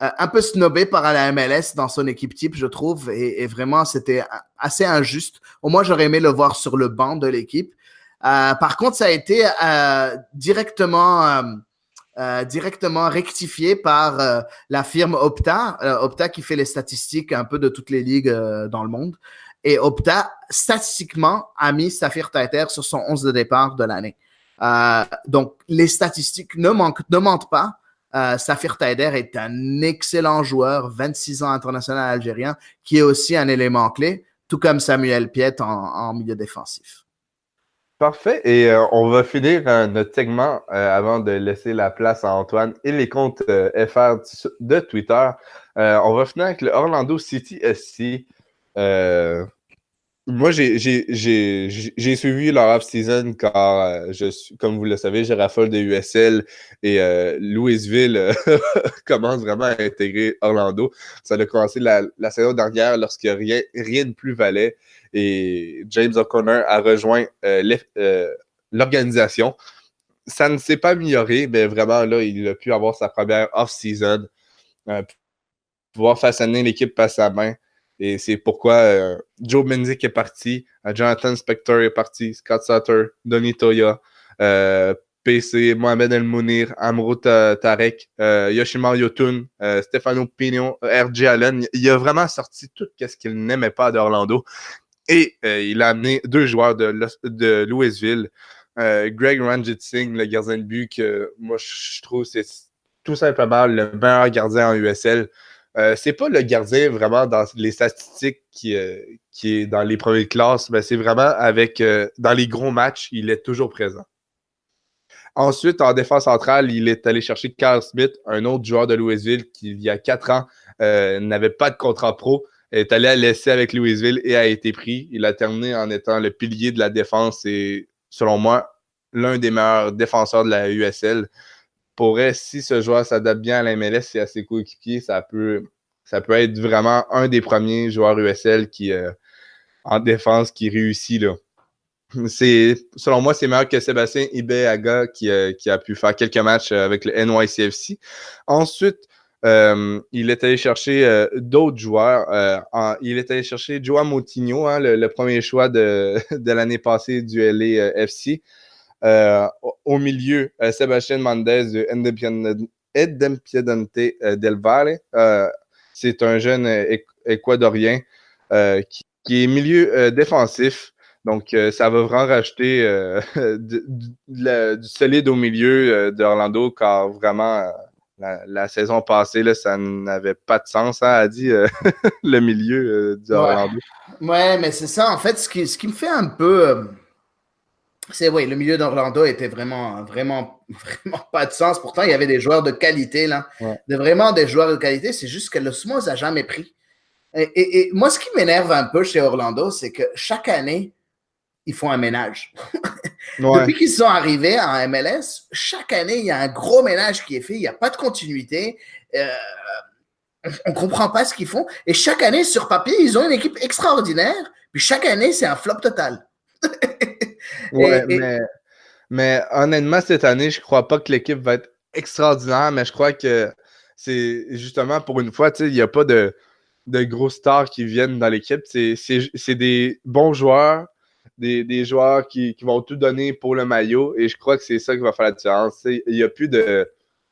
un peu snobé par la MLS dans son équipe type, je trouve. Et vraiment, c'était assez injuste. Au moins, j'aurais aimé le voir sur le banc de l'équipe. Par contre, ça a été directement rectifié par la firme Opta. Opta qui fait les statistiques un peu de toutes les ligues dans le monde. Et Opta, statistiquement, a mis Safir Taiter sur son 11 de départ de l'année. Donc, les statistiques ne mentent pas. Safir Taider est un excellent joueur, 26 ans international algérien, qui est aussi un élément clé, tout comme Samuel Piet en milieu défensif. Parfait. Et on va finir notre segment avant de laisser la place à Antoine et les comptes FR de Twitter. On va finir avec le Orlando City SC. Moi, j'ai suivi leur off-season car, comme vous le savez, je raffole de USL et Louisville commence vraiment à intégrer Orlando. Ça a commencé la saison dernière lorsque rien de plus valait et James O'Connor a rejoint l'organisation. Ça ne s'est pas amélioré, mais vraiment, là, il a pu avoir sa première off-season, pouvoir façonner l'équipe par sa main. Et c'est pourquoi Joe Menzies est parti, Jonathan Spector est parti, Scott Sutter, Donny Toya, PC, Mohamed El Mounir, Amro Tarek, Yoshimar Yotun, Stefano Pino, R.J. Allen. Il a vraiment sorti tout ce qu'il n'aimait pas d'Orlando. Et il a amené 2 joueurs de Louisville. Greg Ranjit Singh, le gardien de but, que moi je trouve c'est tout simplement le meilleur gardien en USL. C'est pas le gardien vraiment dans les statistiques qui est dans les premières classes, mais c'est vraiment avec dans les gros matchs, il est toujours présent. Ensuite, en défense centrale, il est allé chercher Carl Smith, un autre joueur de Louisville qui, il y a 4 ans, n'avait pas de contrat pro, est allé à l'essai avec Louisville et a été pris. Il a terminé en étant le pilier de la défense et, selon moi, l'un des meilleurs défenseurs de la USL. Pourrait, si ce joueur s'adapte bien à la MLS et à ses coéquipiers, ça peut être vraiment un des premiers joueurs USL qui, en défense qui réussit. Là. Selon moi, c'est meilleur que Sébastien Ibeaga qui a pu faire quelques matchs avec le NYCFC. Ensuite, il est allé chercher d'autres joueurs. Il est allé chercher Joao Moutinho, le premier choix de l'année passée du LAFC. Au milieu, Sébastien Mendes de Independiente del Valle. C'est un jeune équadorien qui est milieu défensif. Donc, ça va vraiment rajouter du solide au milieu d'Orlando, car vraiment, la saison passée, là, ça n'avait pas de sens, a dit le milieu d'Orlando. Ouais, mais c'est ça, en fait, ce qui me fait un peu... oui, le milieu d'Orlando était vraiment pas de sens. Pourtant, il y avait des joueurs de qualité, là. Ouais. Vraiment des joueurs de qualité. C'est juste que le SMOS n'a jamais pris. Et moi, ce qui m'énerve un peu chez Orlando, c'est que chaque année, ils font un ménage. Ouais. Depuis qu'ils sont arrivés en MLS, chaque année, il y a un gros ménage qui est fait. Il n'y a pas de continuité. On ne comprend pas ce qu'ils font. Et chaque année, sur papier, ils ont une équipe extraordinaire. Puis chaque année, c'est un flop total. Ouais, mais honnêtement, cette année, je crois pas que l'équipe va être extraordinaire, mais je crois que c'est justement pour une fois, il n'y a pas de gros stars qui viennent dans l'équipe. C'est des bons joueurs, des joueurs qui vont tout donner pour le maillot, et je crois que c'est ça qui va faire la différence. Il n'y a plus de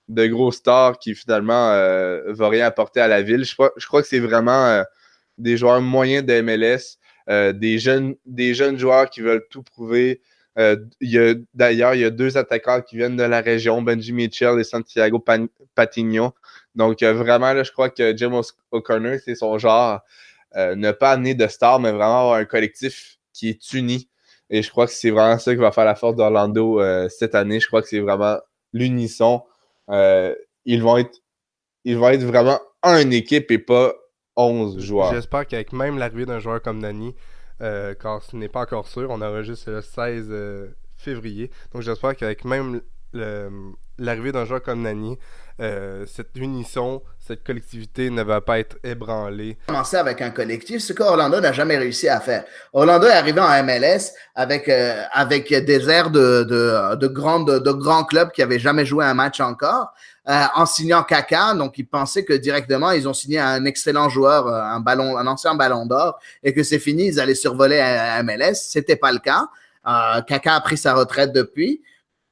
gros stars qui finalement vont rien apporter à la ville. Je crois que c'est vraiment des joueurs moyens de MLS. Des jeunes joueurs qui veulent tout prouver. D'ailleurs, il y a 2 attaquants qui viennent de la région, Benji Mitchell et Santiago Patiño. Donc, vraiment, là, je crois que James O'Connor, c'est son genre. Ne pas amener de stars, mais vraiment avoir un collectif qui est uni. Et je crois que c'est vraiment ça qui va faire la force d'Orlando cette année. Je crois que c'est vraiment l'unisson. Ils vont être vraiment une équipe et pas 11 joueurs. J'espère qu'avec même l'arrivée d'un joueur comme Nani, car ce n'est pas encore sûr, on enregistre le 16 février, donc j'espère qu'avec même l'arrivée d'un joueur comme Nani, cette unisson, cette collectivité ne va pas être ébranlée. Commencer avec un collectif, ce qu'Orlando n'a jamais réussi à faire. Orlando est arrivé en MLS avec des airs de grands clubs qui n'avaient jamais joué un match encore. En signant Kaka, donc ils pensaient que directement ils ont signé un excellent joueur, un ancien ballon d'or, et que c'est fini, ils allaient survoler à MLS. C'était pas le cas. Kaka a pris sa retraite depuis.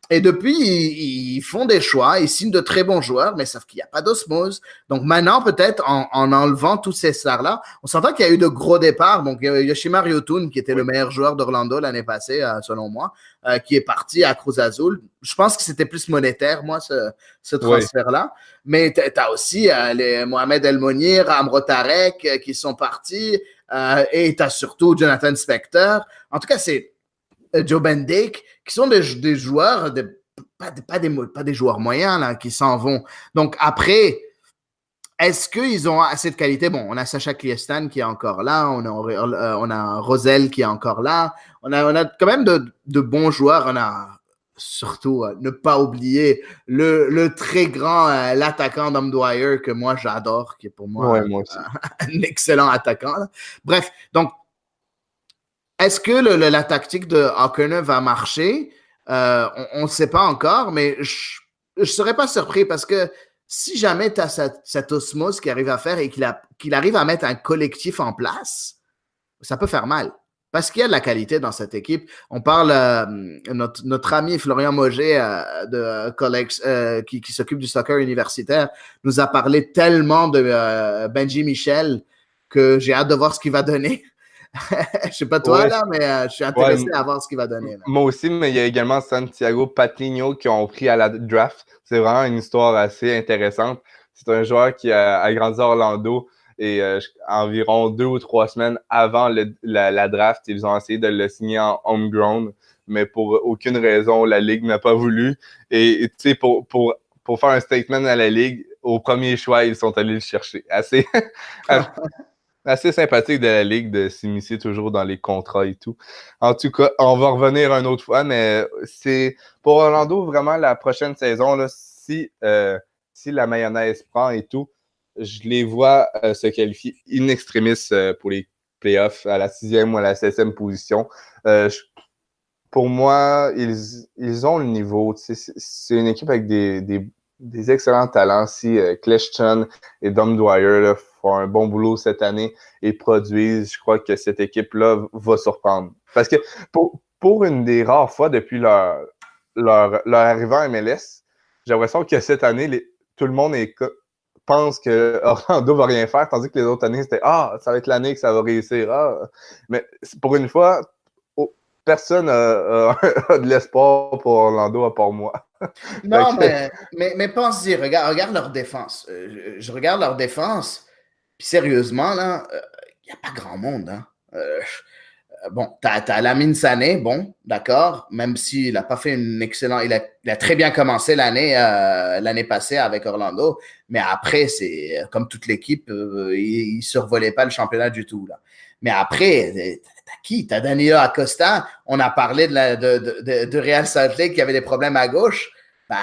Et depuis, ils font des choix, ils signent de très bons joueurs, mais sauf qu'il n'y a pas d'osmose. Donc maintenant, peut-être en enlevant tous ces stars-là, on s'entend qu'il y a eu de gros départs. Donc Yoshimar Yotun, qui était le meilleur joueur d'Orlando l'année passée, selon moi, qui est parti à Cruz Azul. Je pense que c'était plus monétaire, moi, ce transfert-là. Mais tu as aussi les Mohamed El Monir, Amro Tarek, qui sont partis. Et tu as surtout Jonathan Spector. En tout cas, c'est Joe Bendik, qui sont des joueurs, pas des joueurs moyens là, qui s'en vont. Donc après, est-ce qu'ils ont assez de qualité? Bon, on a Sacha Kliestan qui est encore là, on a Rosel qui est encore là, on a quand même de bons joueurs, on a surtout, ne pas oublier le très grand, l'attaquant Dom Dwyer que moi j'adore, qui est pour moi, moi aussi. un excellent attaquant. Là. Bref, donc est-ce que la tactique de O'Connor va marcher? On ne sait pas encore, mais je ne serais pas surpris parce que si jamais tu as cette osmose qu'il arrive à faire et qu'il arrive à mettre un collectif en place, ça peut faire mal. Parce qu'il y a de la qualité dans cette équipe. On parle, notre ami Florian Moget qui s'occupe du soccer universitaire nous a parlé tellement de Benji Michel que j'ai hâte de voir ce qu'il va donner. Je sais pas toi, là, mais je suis intéressé à voir ce qu'il va donner. Là. Moi aussi, mais il y a également Santiago Patiño qui ont pris à la draft. C'est vraiment une histoire assez intéressante. C'est un joueur qui a grandi à Orlando et environ 2 ou 3 semaines avant la draft, ils ont essayé de le signer en homegrown, mais pour aucune raison, la Ligue n'a pas voulu. Et tu sais, pour faire un statement à la Ligue, au premier choix, ils sont allés le chercher. Assez sympathique de la Ligue de s'immiscer toujours dans les contrats et tout. En tout cas, on va revenir une autre fois, mais c'est pour Orlando, vraiment, la prochaine saison, là, si la mayonnaise prend et tout, je les vois se qualifier in extremis pour les playoffs à la 6e ou à la 7e position. Pour moi, ils ont le niveau. C'est une équipe avec des excellents talents. Si Kleshton et Dom Dwyer là, font un bon boulot cette année et produisent, je crois que cette équipe-là va surprendre. Parce que pour une des rares fois depuis leur arrivée en MLS, j'ai l'impression que cette année, tout le monde pense que Orlando va rien faire, tandis que les autres années, c'était « Ah, ça va être l'année que ça va réussir. Ah. » Mais pour une fois, personne n'a de l'espoir pour Orlando à part moi. Non, mais pense-y, regarde leur défense. Je regarde leur défense, puis sérieusement, là, il n'y a pas grand monde. Hein. Bon, t'as Lamine Sané, bon, d'accord, même s'il n'a pas fait une excellente... Il a très bien commencé l'année passée avec Orlando, mais après, c'est comme toute l'équipe, il ne survolait pas le championnat du tout. Là. Mais après, t'as qui? T'as Danilo Acosta, on a parlé de Real Salt Lake qui avait des problèmes à gauche, ben,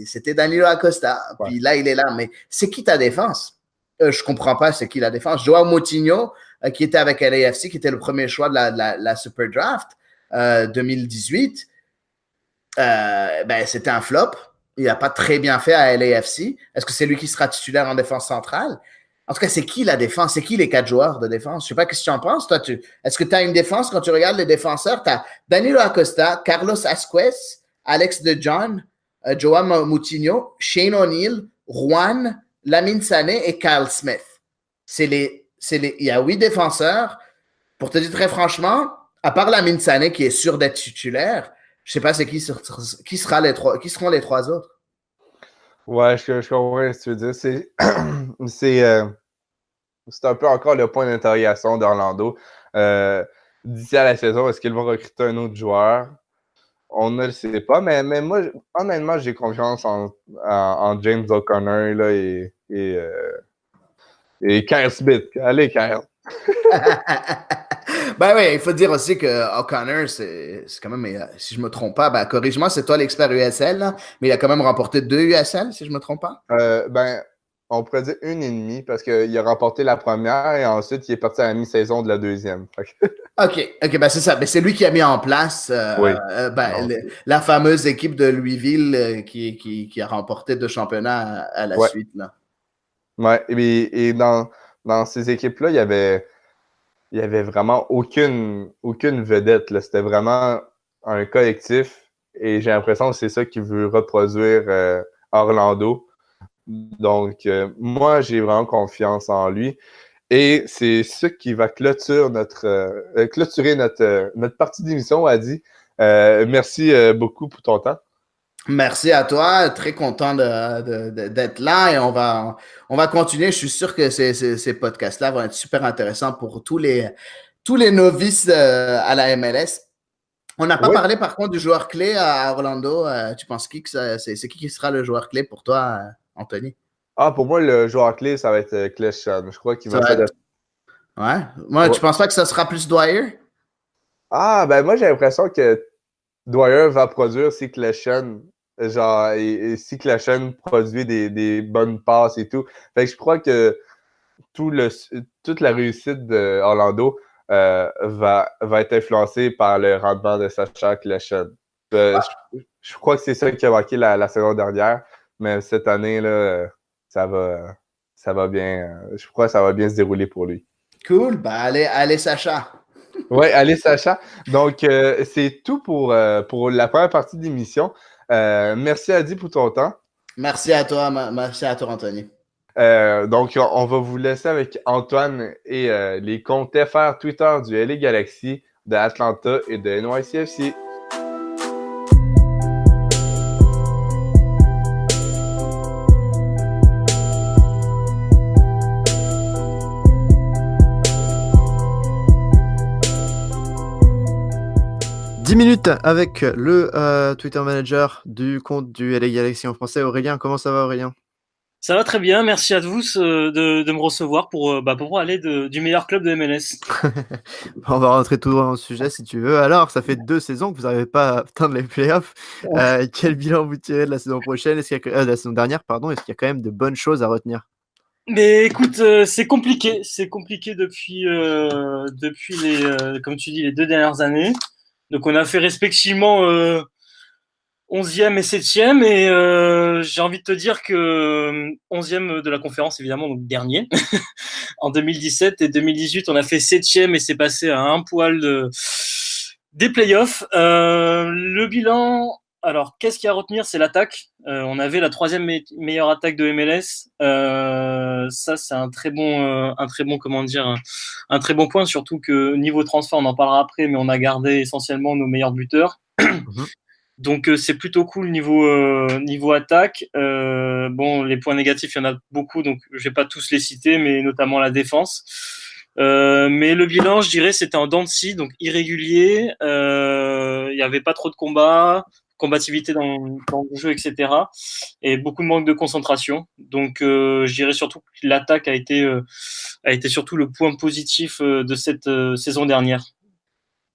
c'était Danilo Acosta, puis là, il est là, mais c'est qui ta défense? Je comprends pas c'est qui la défense. Joao Moutinho, qui était avec LAFC, qui était le premier choix de la Super Draft 2018, ben, c'était un flop. Il n'a pas très bien fait à LAFC. Est-ce que c'est lui qui sera titulaire en défense centrale? En tout cas, c'est qui la défense? C'est qui les 4 joueurs de défense? Je ne sais pas ce que tu en penses. Toi, est-ce que tu as une défense quand tu regardes les défenseurs? Tu as Danilo Acosta, Carlos Asquez, Alex De John, Joao Moutinho, Shane O'Neill, Juan, Lamine Sané et Kyle Smith. Il y a 8 défenseurs. Pour te dire très franchement, à part Lamine Sané qui est sûr d'être titulaire, je ne sais pas c'est qui seront les 3 autres. Ouais, je comprends ce que tu veux dire. C'est un peu encore le point d'interrogation d'Orlando. D'ici à la saison, est-ce qu'ils vont recruter un autre joueur? On ne le sait pas, mais moi, honnêtement, j'ai confiance en James O'Connor là, et Kyle Smith. Allez, Kyle! Ben oui, il faut dire aussi que O'Connor, c'est quand même, si je ne me trompe pas, ben corrige-moi, c'est toi l'expert USL, là, mais il a quand même remporté 2 USL, si je ne me trompe pas. Ben, on pourrait dire 1,5 parce qu'il a remporté la première et ensuite il est parti à la mi-saison de la deuxième. OK, ben c'est ça. Ben, c'est lui qui a mis en place la fameuse équipe de Louisville qui a remporté 2 championnats à la suite. Là. Ouais, et dans ces équipes-là, il y avait il y avait vraiment aucune vedette, là. C'était vraiment un collectif et j'ai l'impression que c'est ça qu'il veut reproduire Orlando. Donc, moi, j'ai vraiment confiance en lui. Et c'est ça qui va clôturer notre partie d'émission, Adi. Merci beaucoup pour ton temps. Merci à toi, très content d'être là et on va continuer. Je suis sûr que ces podcasts-là vont être super intéressants pour tous les novices à la MLS. On n'a pas Oui. parlé par contre du joueur clé à Orlando. Tu penses c'est qui sera le joueur clé pour toi, Anthony? Ah, pour moi, le joueur clé, ça va être Kleshan. Je crois qu'il Ça va va faire de... être. Ouais. Moi, Ouais. tu penses pas que ça sera plus Dwyer? Ah, ben moi, j'ai l'impression que Dwyer va produire si Kleshan, genre, et si Kleshan produit des bonnes passes et tout. Fait que je crois que tout le, toute la réussite d'Orlando va être influencée par le rendement de Sacha Kleshan. Je crois que c'est ça qui a manqué la saison dernière, mais cette année, là, ça va, ça va bien. Je crois que ça va bien se dérouler pour lui. Cool. Bah, allez, Sacha. Ouais, allez, Sacha. Donc, c'est tout pour la première partie de l'émission. Merci, Adi, pour ton temps. Merci à toi, Anthony. Donc, on va vous laisser avec Antoine et les comptes FR Twitter du LA Galaxy, de Atlanta et de NYCFC. « 10 minutes avec le Twitter manager du compte du LA Galaxy en français, Aurélien. Comment ça va, Aurélien? Ça va très bien, merci à tous de me recevoir pour parler du meilleur club de MLS. On va rentrer tout dans le sujet si tu veux. Alors, ça fait 2 saisons que vous n'arrivez pas à atteindre les playoffs. Quel bilan vous tirez de la saison prochaine, de la saison dernière, pardon? Est-ce qu'il y a quand même de bonnes choses à retenir? Mais écoute, c'est compliqué depuis comme tu dis, les 2 dernières années. Donc on a fait respectivement 11e et 7e et j'ai envie de te dire que 11e de la conférence évidemment, donc dernier en 2017 et 2018 on a fait 7e et c'est passé à un poil des playoffs. Le bilan, alors qu'est-ce qu'il y a à retenir, c'est l'attaque. On avait la 3e meilleure attaque de MLS. Ça c'est un très bon un très bon point, surtout que niveau transfert on en parlera après, mais on a gardé essentiellement nos meilleurs buteurs. Donc c'est plutôt cool niveau attaque. Bon, les points négatifs, il y en a beaucoup, donc je vais pas tous les citer, mais notamment la défense. Mais le bilan, je dirais, c'était en dents de scie, donc irrégulier. Il y avait pas trop de combats, combativité dans le jeu, etc. Et beaucoup de manque de concentration. Donc je dirais surtout que l'attaque a été surtout le point positif de cette saison dernière.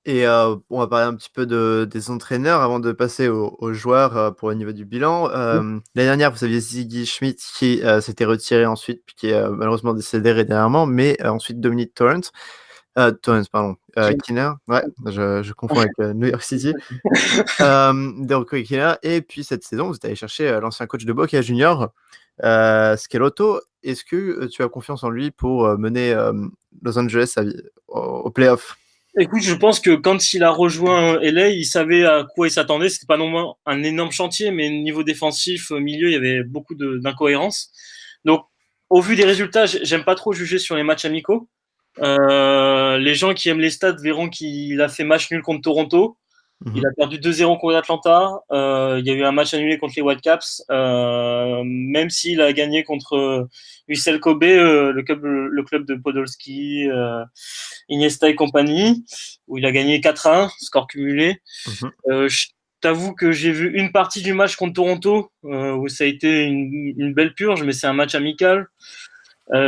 Et on va parler un petit peu des entraîneurs avant de passer aux joueurs pour le niveau du bilan. L'année dernière, vous aviez Sigi Schmidt qui s'était retiré ensuite, puis qui est malheureusement décédé dernièrement, mais ensuite Dominic Torrance, Kinner, ouais, je confonds avec New York City. Donc Kinner, et puis cette saison, vous êtes allé chercher l'ancien coach de Boca Junior, Schelotto. Est-ce que tu as confiance en lui pour mener Los Angeles au playoff? Écoute, je pense que quand il a rejoint LA, il savait à quoi il s'attendait. C'était pas non moins un énorme chantier, mais niveau défensif, au milieu, il y avait beaucoup d'incohérences. Donc, au vu des résultats, j'aime pas trop juger sur les matchs amicaux. Les gens qui aiment les stats verront qu'il a fait match nul contre Toronto. Il a perdu 2-0 contre Atlanta. Il y a eu un match annulé contre les Whitecaps. Même s'il a gagné contre Vissel Kobe, le club de Podolski, Iniesta et compagnie, où il a gagné 4-1, score cumulé. Je t'avoue que j'ai vu une partie du match contre Toronto, où ça a été une belle purge, mais c'est un match amical.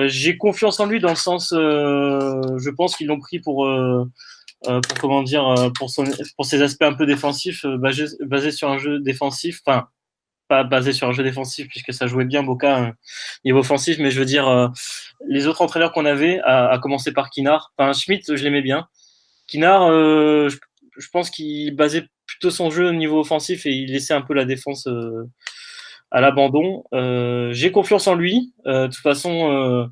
J'ai confiance en lui dans le sens, je pense qu'ils l'ont pris pour ses aspects un peu défensifs, basé sur un jeu défensif, enfin pas basé sur un jeu défensif puisque ça jouait bien Boca niveau offensif, mais je veux dire les autres entraîneurs qu'on avait, à commencer par Kinnar, enfin Schmidt je l'aimais bien, Kinnar je pense qu'il basait plutôt son jeu au niveau offensif et il laissait un peu la défense à l'abandon. J'ai confiance en lui, de toute façon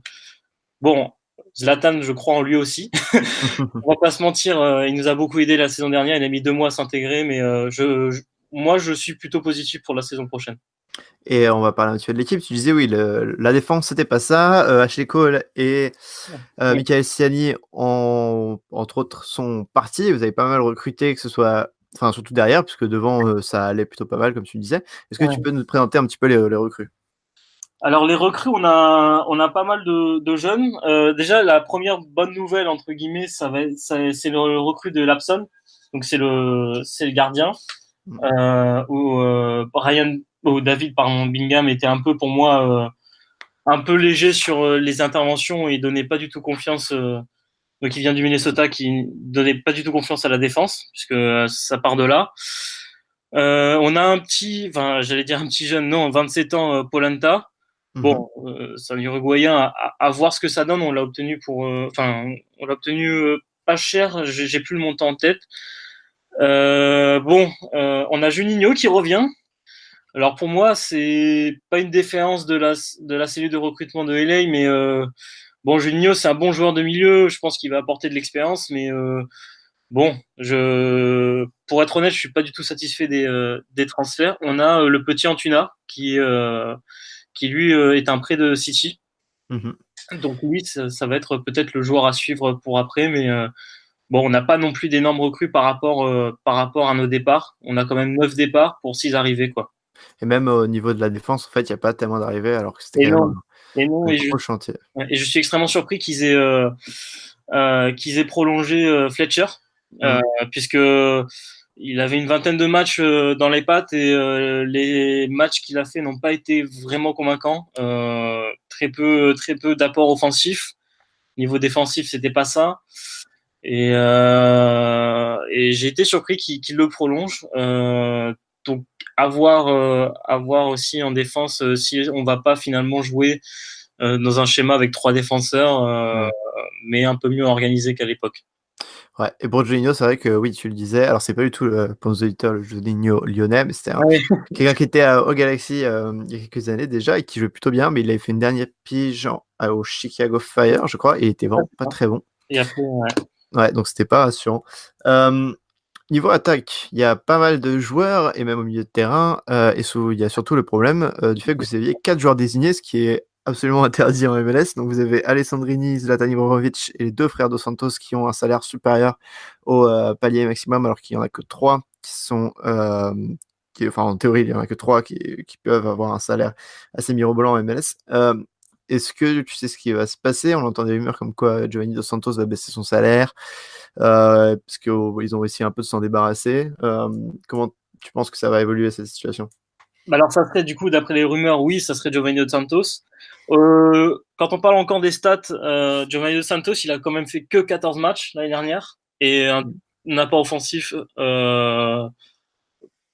bon, Zlatan, je crois en lui aussi. On va pas se mentir, il nous a beaucoup aidé la saison dernière. Il a mis 2 mois à s'intégrer, mais moi, je suis plutôt positif pour la saison prochaine. Et on va parler un petit peu de l'équipe. Tu disais, oui, la défense, c'était pas ça. Ashley Cole et Michael Siani, entre autres, sont partis. Vous avez pas mal recruté, que ce soit, enfin, surtout derrière, puisque devant, ça allait plutôt pas mal, comme tu disais. Est-ce que tu peux nous présenter un petit peu les recrues? Alors les recrues, on a pas mal de jeunes. Déjà, la première bonne nouvelle entre guillemets, c'est le recrue de Lapson. Donc c'est le gardien. Où David Bingham était un peu pour moi un peu léger sur les interventions et donnait pas du tout confiance. Donc il vient du Minnesota, qui donnait pas du tout confiance à la défense, puisque ça part de là. On a j'allais dire un petit jeune, non, 27 ans, Polenta. Bon, c'est un Uruguayen, à voir ce que ça donne. On l'a obtenu pas cher, j'ai plus le montant en tête. On a Juninho qui revient. Alors pour moi, c'est pas une défaillance de la cellule de recrutement de LA, mais Juninho, c'est un bon joueur de milieu. Je pense qu'il va apporter de l'expérience, mais pour être honnête, je suis pas du tout satisfait des transferts. On a le petit Antuna qui lui est un prêt de City. Donc lui, ça va être peut-être le joueur à suivre pour après, mais on n'a pas non plus d'énormes recrues par rapport à nos départs. On a quand même 9 départs pour 6 arrivées, quoi. Et même au niveau de la défense, en fait, il n'y a pas tellement d'arrivées, alors que c'était quand même un gros chantier. Et je suis extrêmement surpris qu'ils aient prolongé Fletcher, puisque il avait une vingtaine de matchs dans les pattes et les matchs qu'il a fait n'ont pas été vraiment convaincants. Très peu d'apports offensifs. Niveau défensif, c'était pas ça. Et j'ai été surpris qu'il le prolonge. Donc à voir aussi en défense si on va pas finalement jouer dans un schéma avec 3 défenseurs, mais un peu mieux organisé qu'à l'époque. Ouais, et pour Juninho, c'est vrai que oui, tu le disais, alors c'est pas du tout pour nos auditeurs le Juninho lyonnais, mais c'était quelqu'un qui était au Galaxy il y a quelques années déjà et qui jouait plutôt bien, mais il avait fait une dernière pige au Chicago Fire, je crois, et il était vraiment pas très bon. Et après, ouais, donc c'était pas rassurant. Niveau attaque, il y a pas mal de joueurs, et même au milieu de terrain, et il y a surtout le problème du fait que vous aviez 4 joueurs désignés, ce qui est absolument interdit en MLS. Donc vous avez Alessandrini, Zlatan Ibrahimovic et les 2 frères Dos Santos qui ont un salaire supérieur au palier maximum, alors qu'il n'y en a que 3 qui sont... en théorie, il n'y en a que 3 qui peuvent avoir un salaire assez mirobolant en MLS. Est-ce que tu sais ce qui va se passer? On entend des rumeurs comme quoi Giovanni Dos Santos va baisser son salaire, parce qu'ils ont essayé un peu de s'en débarrasser. Comment tu penses que ça va évoluer, cette situation? Alors ça serait du coup, d'après les rumeurs, oui, ça serait Giovanni Dos Santos. Quand on parle encore des stats, Giovanni Dos Santos, il a quand même fait que 14 matchs l'année dernière et un apport offensif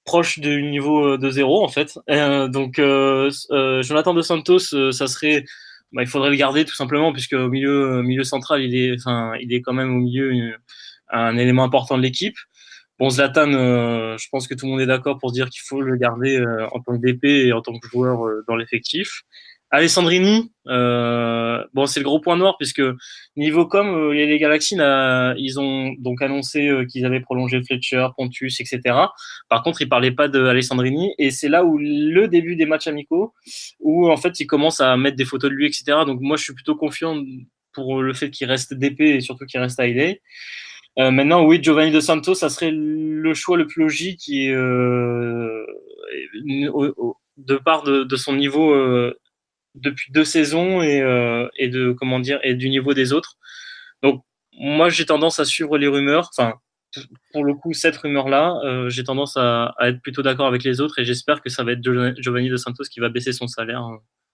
proche du niveau de 0 en fait. Donc Jonathan Dos Santos, ça serait, il faudrait le garder tout simplement, puisque au milieu central, il est quand même au milieu un élément important de l'équipe. Bon, Zlatan, je pense que tout le monde est d'accord pour dire qu'il faut le garder en tant que DP et en tant que joueur dans l'effectif. Alessandrini, c'est le gros point noir, puisque niveau com, les Galaxy, ils ont donc annoncé qu'ils avaient prolongé Fletcher, Pontus, etc. Par contre, ils parlaient pas de Alessandrini, et c'est là où le début des matchs amicaux, où en fait ils commencent à mettre des photos de lui, etc. Donc moi, je suis plutôt confiant pour le fait qu'il reste DP et surtout qu'il reste à LA. Maintenant, oui, Giovanni Dos Santos, ça serait le choix le plus logique, de part de son niveau depuis 2 saisons et du niveau des autres. Donc, moi, j'ai tendance à suivre les rumeurs. Enfin, pour le coup, cette rumeur-là, j'ai tendance à être plutôt d'accord avec les autres, et j'espère que ça va être Giovanni Dos Santos qui va baisser son salaire.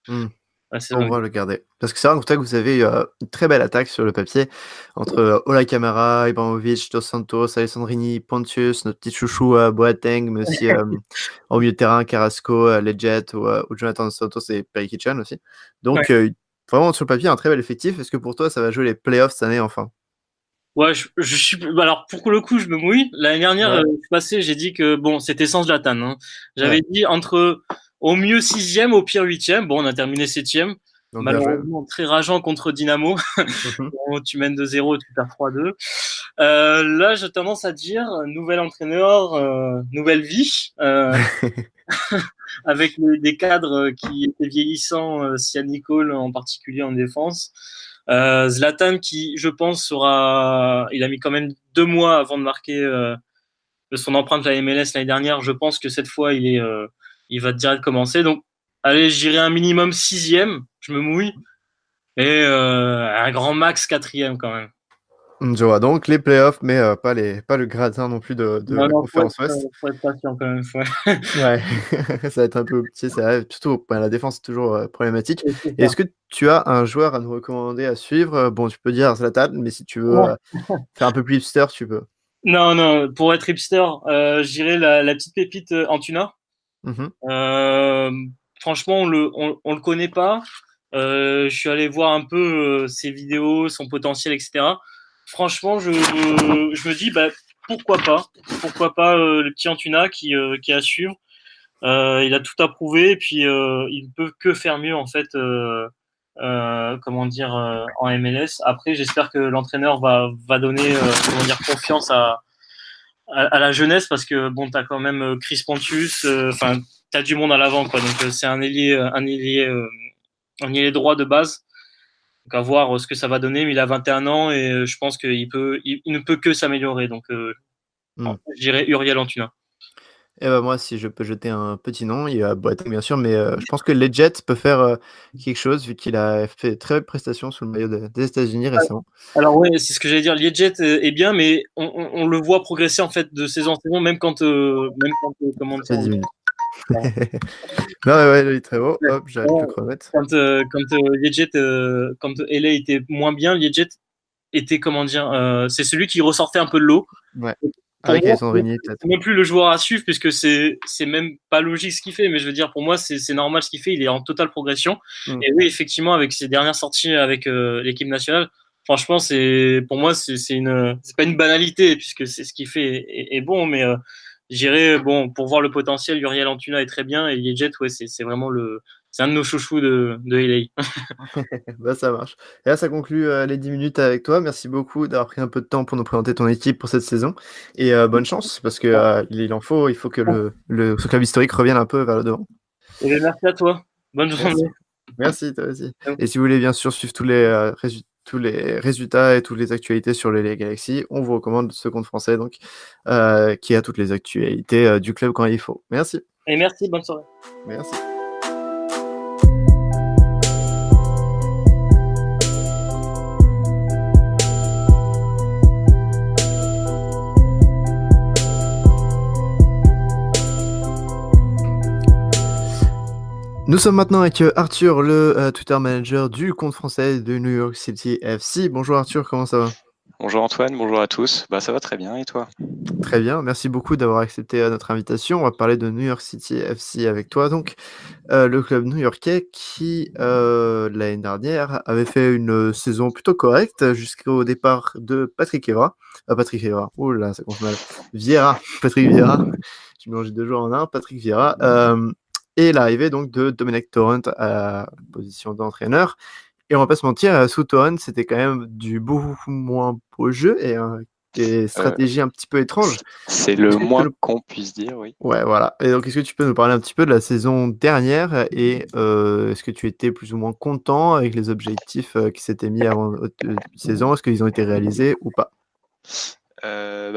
On va le garder. Parce que c'est vrai que vous avez une très belle attaque sur le papier entre Ola Camara, Ibrahimovic, Dos Santos, Alessandrini, Pontius, notre petit chouchou Boateng, mais aussi au milieu de terrain, Carrasco, Leggett ou Jonathan Dos Santos et Perry Kitchen aussi. Donc vraiment sur le papier, un très bel effectif. Est-ce que pour toi, ça va jouer les playoffs cette année enfin? Ouais, je suis. Alors pour le coup, je me mouille. L'année dernière, passée, j'ai dit que c'était sans Zlatan. J'avais dit entre au mieux 6e, au pire 8e. Bon, on a terminé 7e. Donc, bien joué. malheureusement très rageant contre Dynamo. Mhm. Bon, tu mènes 2-0 et tu perds 3-2. Là, j'ai tendance à dire nouvel entraîneur, nouvelle vie, avec des cadres qui étaient vieillissants, Sian Nicole en particulier en défense. Zlatan qui, je pense, il a mis quand même 2 mois avant de marquer de son empreinte à la MLS l'année dernière. Je pense que cette fois, il va direct commencer. Donc, allez, j'irai un minimum 6e, je me mouille, et un grand max 4e quand même. Je vois donc les playoffs, mais pas le gratin non plus de Non, la non, conférence Ouest. faut être patient quand même. Ouais, ça va être un peu petit, ça arrive. Surtout, la défense est toujours problématique. C'est Et ça. est-ce que tu as un joueur à nous recommander à suivre? Bon, tu peux dire Zlatan, mais si tu veux Non, faire un peu plus hipster, tu peux. non, pour être hipster, j'irai la petite pépite Antuna. Mhm. Euh, Franchement, on le connaît pas. Je suis allé voir un peu ses vidéos, son potentiel, etc. Franchement, je me dis, bah, pourquoi pas? Pourquoi pas le petit Antuna qui assure. Il a tout approuvé et puis il ne peut que faire mieux en fait. Comment dire en MLS. Après, j'espère que l'entraîneur va donner comment dire confiance à la jeunesse parce que bon, t'as quand même Chris Pontius. Enfin, t'as du monde à l'avant quoi. Donc c'est un ailier droit de base. Donc à voir ce que ça va donner. Mais il a 21 ans et je pense il ne peut que s'améliorer. Donc Mm. je dirais Uriel Antuna. Et bah moi, si je peux jeter un petit nom, il y a Boateng bien sûr, mais je pense que Leggett peut faire quelque chose vu qu'il a fait de très belles prestations sous le maillot des États-Unis récemment. Alors ouais, c'est ce que j'allais dire. Liedjet est bien, mais on le voit progresser en fait de saison en saison, comment Ça dire, diminue. Non, ouais, il est très beau. Hop, j'arrête le chronomètre. quand Liedjet, quand LA était moins bien, Liedjet était comment dire, c'est celui qui ressortait un peu de l'eau. Ouais. Pour Avec moi, Alessandrini, peut-être. c'est même plus le joueur à suivre puisque c'est même pas logique ce qu'il fait, mais je veux dire pour moi c'est normal ce qu'il fait. Il est en totale progression. Mm. Et oui, effectivement, avec ses dernières sorties avec l'équipe nationale. Franchement, pour moi, c'est pas une banalité puisque c'est ce qu'il fait est bon, mais j'irais, bon, pour voir le potentiel, Uriel Antuna est très bien et Liedjet, ouais, c'est vraiment c'est un de nos chouchous de LA. Bah, ça marche. Et là, ça conclut les 10 minutes avec toi. Merci beaucoup d'avoir pris un peu de temps pour nous présenter ton équipe pour cette saison. Et bonne chance, parce que il faut que ce club historique revienne un peu vers le devant. Et bien, merci à toi. Bonne Merci. journée. Merci, toi aussi. Ciao. Et si vous voulez bien sûr suivre tous les résultats et toutes les actualités sur les Galaxy, on vous recommande ce compte français donc, qui a toutes les actualités du club quand il faut. Merci. Et merci, bonne soirée. Merci. Nous sommes maintenant avec Arthur, le Twitter manager du compte français de New York City FC. Bonjour Arthur, comment ça va? Bonjour Antoine, bonjour à tous. Ça va très bien et toi? Très bien, merci beaucoup d'avoir accepté notre invitation. On va parler de New York City FC avec toi. Donc, le club new-yorkais qui, l'année dernière, avait fait une saison plutôt correcte jusqu'au départ de Patrick Vieira. Oh là, ça compte mal. Patrick Vieira. J'ai mélangé 2 joueurs en un. Patrick Vieira. Et l'arrivée donc de Dominic Torrent à la position d'entraîneur. Et on va pas se mentir, sous Torrent, c'était quand même du beaucoup moins beau jeu et des stratégies un petit peu étranges. C'est le moins qu'on puisse dire, oui. Ouais, voilà. Et donc, est-ce que tu peux nous parler un petit peu de la saison dernière et est-ce que tu étais plus ou moins content avec les objectifs qui s'étaient mis avant la saison? Est-ce qu'ils ont été réalisés ou pas?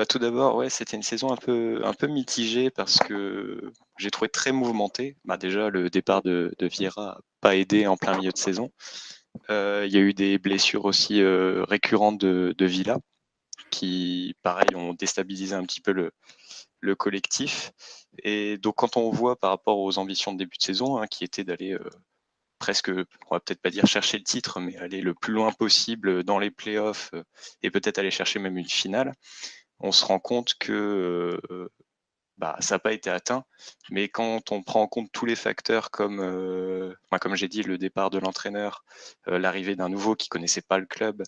Tout d'abord, ouais, c'était une saison un peu mitigée parce que j'ai trouvé très mouvementée. Déjà, le départ de Vieira n'a pas aidé en plein milieu de saison. Il y a eu des blessures aussi récurrentes de Villa qui, pareil, ont déstabilisé un petit peu le collectif. Et donc, quand on voit par rapport aux ambitions de début de saison, qui étaient d'aller presque, on va peut-être pas dire chercher le titre, mais aller le plus loin possible dans les playoffs et peut-être aller chercher même une finale, on se rend compte que ça n'a pas été atteint. Mais quand on prend en compte tous les facteurs comme j'ai dit, le départ de l'entraîneur, l'arrivée d'un nouveau qui connaissait pas le club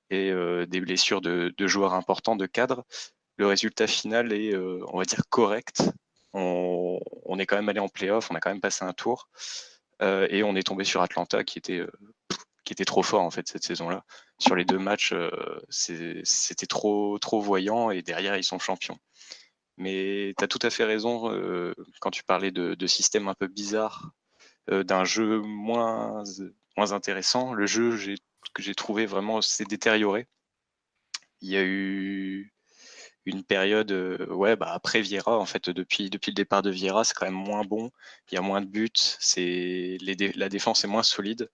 et des blessures de joueurs importants, de cadres, le résultat final est, on va dire, correct. On est quand même allé en playoff, on a quand même passé un tour. Et on est tombé sur Atlanta qui était trop fort en fait cette saison-là. Sur les 2 matchs, c'était trop voyant et derrière ils sont champions. Mais tu as tout à fait raison quand tu parlais de système un peu bizarre, d'un jeu moins intéressant. Le jeu que j'ai trouvé vraiment s'est détérioré. Il y a eu une période après Vieira, en fait, depuis le départ de Vieira, c'est quand même moins bon. Il y a moins de buts, la défense est moins solide.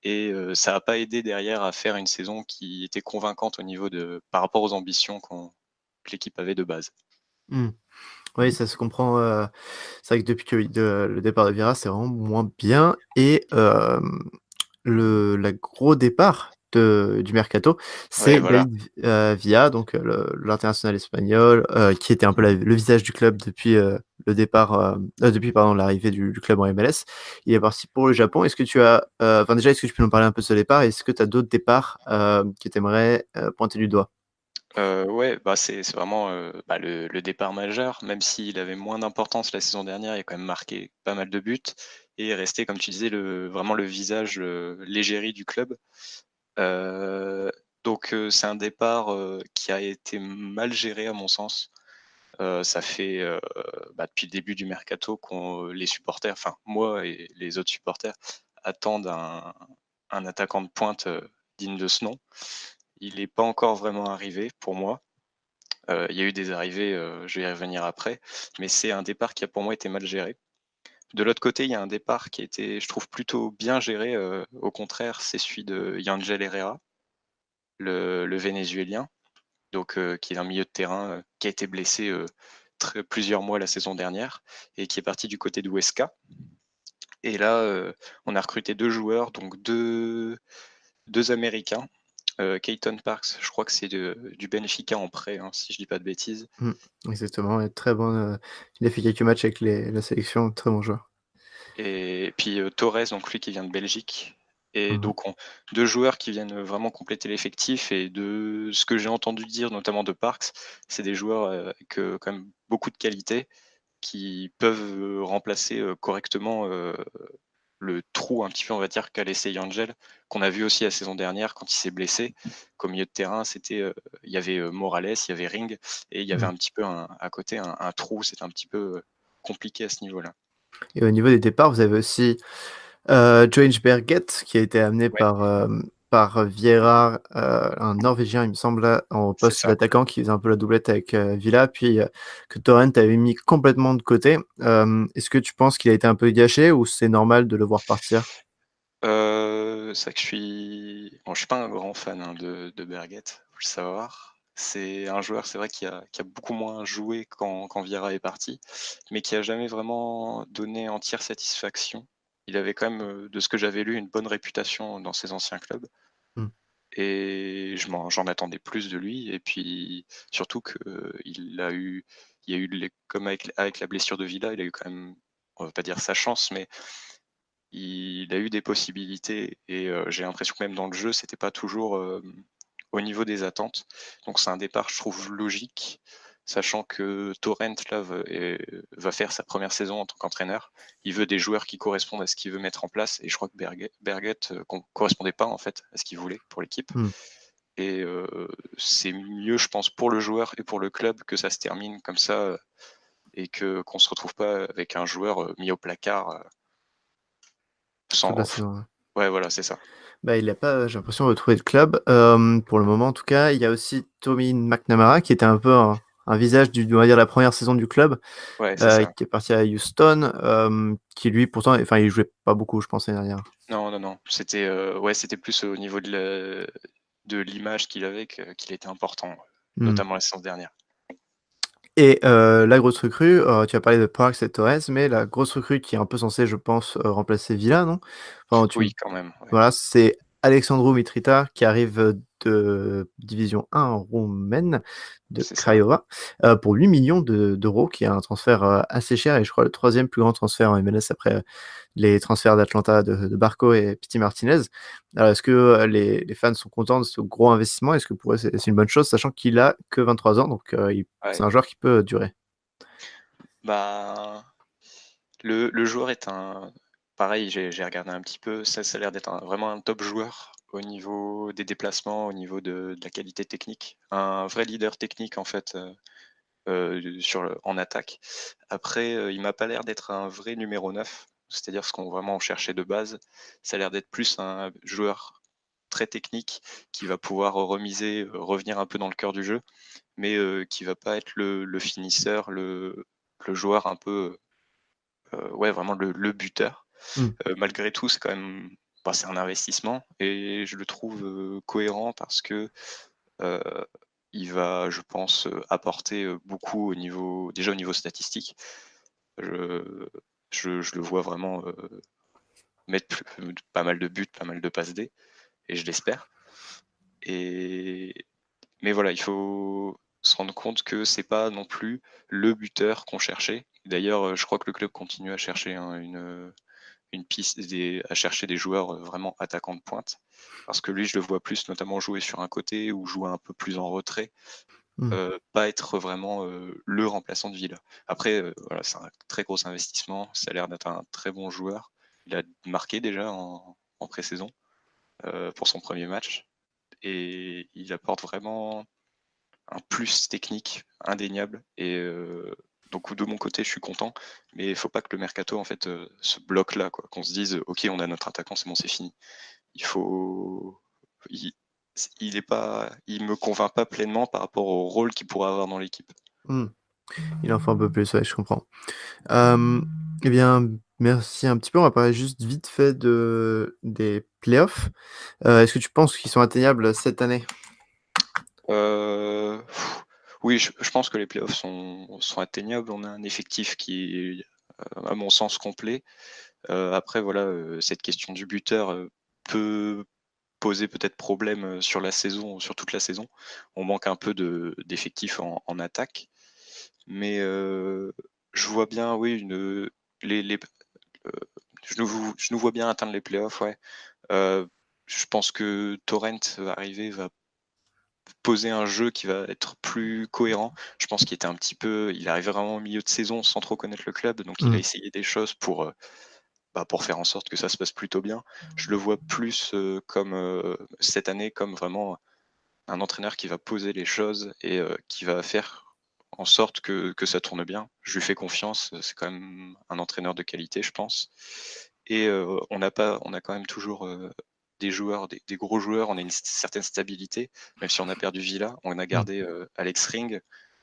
Et ça n'a pas aidé derrière à faire une saison qui était convaincante par rapport aux ambitions que l'équipe avait de base. Oui, ça se comprend. C'est vrai que depuis le départ de Vieira, c'est vraiment moins bien. Et le gros départ du mercato, c'est Ouais, voilà. David Villa, donc l'international espagnol, qui était un peu le visage du club depuis le départ, depuis l'arrivée du club en MLS. Il est parti pour le Japon. Est-ce que tu as, déjà, est-ce que tu peux nous parler un peu de ce départ? Est-ce que tu as d'autres départs que tu aimerais pointer du doigt? Ouais, c'est vraiment le départ majeur, même s'il avait moins d'importance la saison dernière, il a quand même marqué pas mal de buts et est resté, comme tu disais, vraiment le visage, l'égérie du club. Donc c'est un départ qui a été mal géré à mon sens. Ça fait depuis le début du mercato les supporters, enfin moi et les autres supporters, attendent un attaquant de pointe digne de ce nom. Il n'est pas encore vraiment arrivé pour moi. Il y a eu des arrivées, je vais y revenir après, mais c'est un départ qui a pour moi été mal géré. De l'autre côté, il y a un départ qui a été, je trouve, plutôt bien géré. Au contraire, c'est celui de Yangel Herrera, le Vénézuélien, donc qui est un milieu de terrain qui a été blessé plusieurs mois la saison dernière et qui est parti du côté de Huesca. Et là, on a recruté 2 joueurs, donc deux Américains. Keaton Parks, je crois que c'est du Benfica en prêt, hein, si je dis pas de bêtises. Exactement, ouais, très bon. Il a fait quelques matchs avec la sélection, très bon joueur. Et puis Torres, donc lui qui vient de Belgique. Et Mhm. donc 2 joueurs qui viennent vraiment compléter l'effectif. Et de ce que j'ai entendu dire, notamment de Parks, c'est des joueurs avec quand même beaucoup de qualité qui peuvent remplacer correctement le trou un petit peu, on va dire, qu'a laissé Yangel, qu'on a vu aussi la saison dernière quand il s'est blessé. Qu'au milieu de terrain, il y avait Morales, il y avait Ring, et il y avait un petit peu à côté un trou. C'était un petit peu compliqué à ce niveau-là. Et au niveau des départs, vous avez aussi Joenge Berget, qui a été amené Ouais, par Vieira, un Norvégien, il me semble, là, en c'est poste ça. d'attaquant, qui faisait un peu la doublette avec Villa, puis que Torrent avait mis complètement de côté. Est-ce que tu penses qu'il a été un peu gâché ou c'est normal de le voir partir? C'est vrai que je suis pas un grand fan hein, de Berget, faut le savoir. C'est un joueur, c'est vrai, qui a beaucoup moins joué quand Vieira est parti, mais qui a jamais vraiment donné entière satisfaction. Il avait quand même, de ce que j'avais lu, une bonne réputation dans ses anciens clubs. Mm. Et j'en attendais plus de lui. Et puis surtout il y a eu comme avec la blessure de Villa, il a eu quand même, on va pas dire sa chance, mais il a eu des possibilités et j'ai l'impression que même dans le jeu, c'était pas toujours au niveau des attentes. Donc c'est un départ, je trouve, logique, sachant que Torrent là va faire sa première saison en tant qu'entraîneur. Il veut des joueurs qui correspondent à ce qu'il veut mettre en place et je crois que Berget correspondait pas en fait à ce qu'il voulait pour l'équipe. Mm. Et c'est mieux, je pense, pour le joueur et pour le club que ça se termine comme ça et qu'on se retrouve pas avec un joueur mis au placard Toute la sans. saison, ouais. Ouais, voilà, c'est ça. Bah, il n'a pas, j'ai l'impression, retrouvé de club. Pour le moment, en tout cas, il y a aussi Tommy McNamara, qui était un peu un visage on va dire, la première saison du club, Ouais, c'est ça. qui est parti à Houston, qui lui, pourtant, enfin, il jouait pas beaucoup, je pense, l'année dernière. Non, non, non. C'était plus au niveau de l'image qu'il avait qu'il était important, notamment la saison dernière. Et la grosse recrue, tu as parlé de Parks et Torres, mais la grosse recrue qui est un peu censée, je pense, remplacer Villa, non? Enfin, Oui, quand même. Ouais. voilà, c'est Alexandru Mitrita qui arrive de Division 1 roumaine de C'est ça. Craiova pour 8 millions d'euros, qui est un transfert assez cher et je crois le troisième plus grand transfert en MLS après les transferts d'Atlanta de Barco et Pity Martinez. Alors, est-ce que les fans sont contents de ce gros investissement? Est-ce que pour eux c'est une bonne chose, sachant qu'il a que 23 ans, donc c'est Ouais. un joueur qui peut durer? Bah, le joueur pareil, j'ai regardé un petit peu, ça a l'air d'être vraiment un top joueur au niveau des déplacements, au niveau de la qualité technique. Un vrai leader technique, en fait, en attaque. Après, il m'a pas l'air d'être un vrai numéro 9, c'est-à-dire ce qu'on vraiment cherchait de base. Ça a l'air d'être plus un joueur très technique qui va pouvoir remiser, revenir un peu dans le cœur du jeu, mais qui va pas être le finisseur, le joueur un peu, ouais, vraiment le buteur. Malgré tout, c'est quand même, bah, c'est un investissement et je le trouve cohérent parce que il va, je pense, apporter beaucoup déjà au niveau statistique. Je, je le vois vraiment mettre pas mal de buts, pas mal de passes D, et je l'espère. Mais voilà, il faut se rendre compte que c'est pas non plus le buteur qu'on cherchait. D'ailleurs, je crois que le club continue à chercher une piste, à chercher des joueurs vraiment attaquants de pointe. Parce que lui, je le vois plus notamment jouer sur un côté ou jouer un peu plus en retrait. Pas être vraiment le remplaçant de Villa. Après, voilà, c'est un très gros investissement. Ça a l'air d'être un très bon joueur. Il a marqué déjà en pré-saison pour son premier match. Et il apporte vraiment un plus technique indéniable. Et donc de mon côté, je suis content. Mais il ne faut pas que le mercato en fait se bloque là, quoi. Qu'on se dise, ok, on a notre attaquant, c'est bon, c'est fini. Il me convainc pas pleinement par rapport au rôle qu'il pourrait avoir dans l'équipe. Il en faut un peu plus, ouais, je comprends. Eh bien, merci un petit peu. On va parler juste vite fait des playoffs. Est-ce que tu penses qu'ils sont atteignables cette année? Oui, je pense que les playoffs sont atteignables. On a un effectif qui est, à mon sens, complet. Après, voilà, cette question du buteur peut poser peut-être problème sur toute la saison. On manque un peu d'effectifs en attaque. Mais je vois bien, oui, je nous vois bien atteindre les playoffs, ouais. Je pense que Torrent va arriver, va poser un jeu qui va être plus cohérent. Je pense qu'il était il arrivait vraiment au milieu de saison sans trop connaître le club, donc il a essayé des choses pour faire en sorte que ça se passe plutôt bien. Je le vois plus comme cette année, comme vraiment un entraîneur qui va poser les choses et qui va faire en sorte que ça tourne bien. Je lui fais confiance, c'est quand même un entraîneur de qualité, je pense. Et on a quand même toujours des joueurs, des gros joueurs, on a une certaine stabilité, même si on a perdu Villa, on a gardé Alex Ring,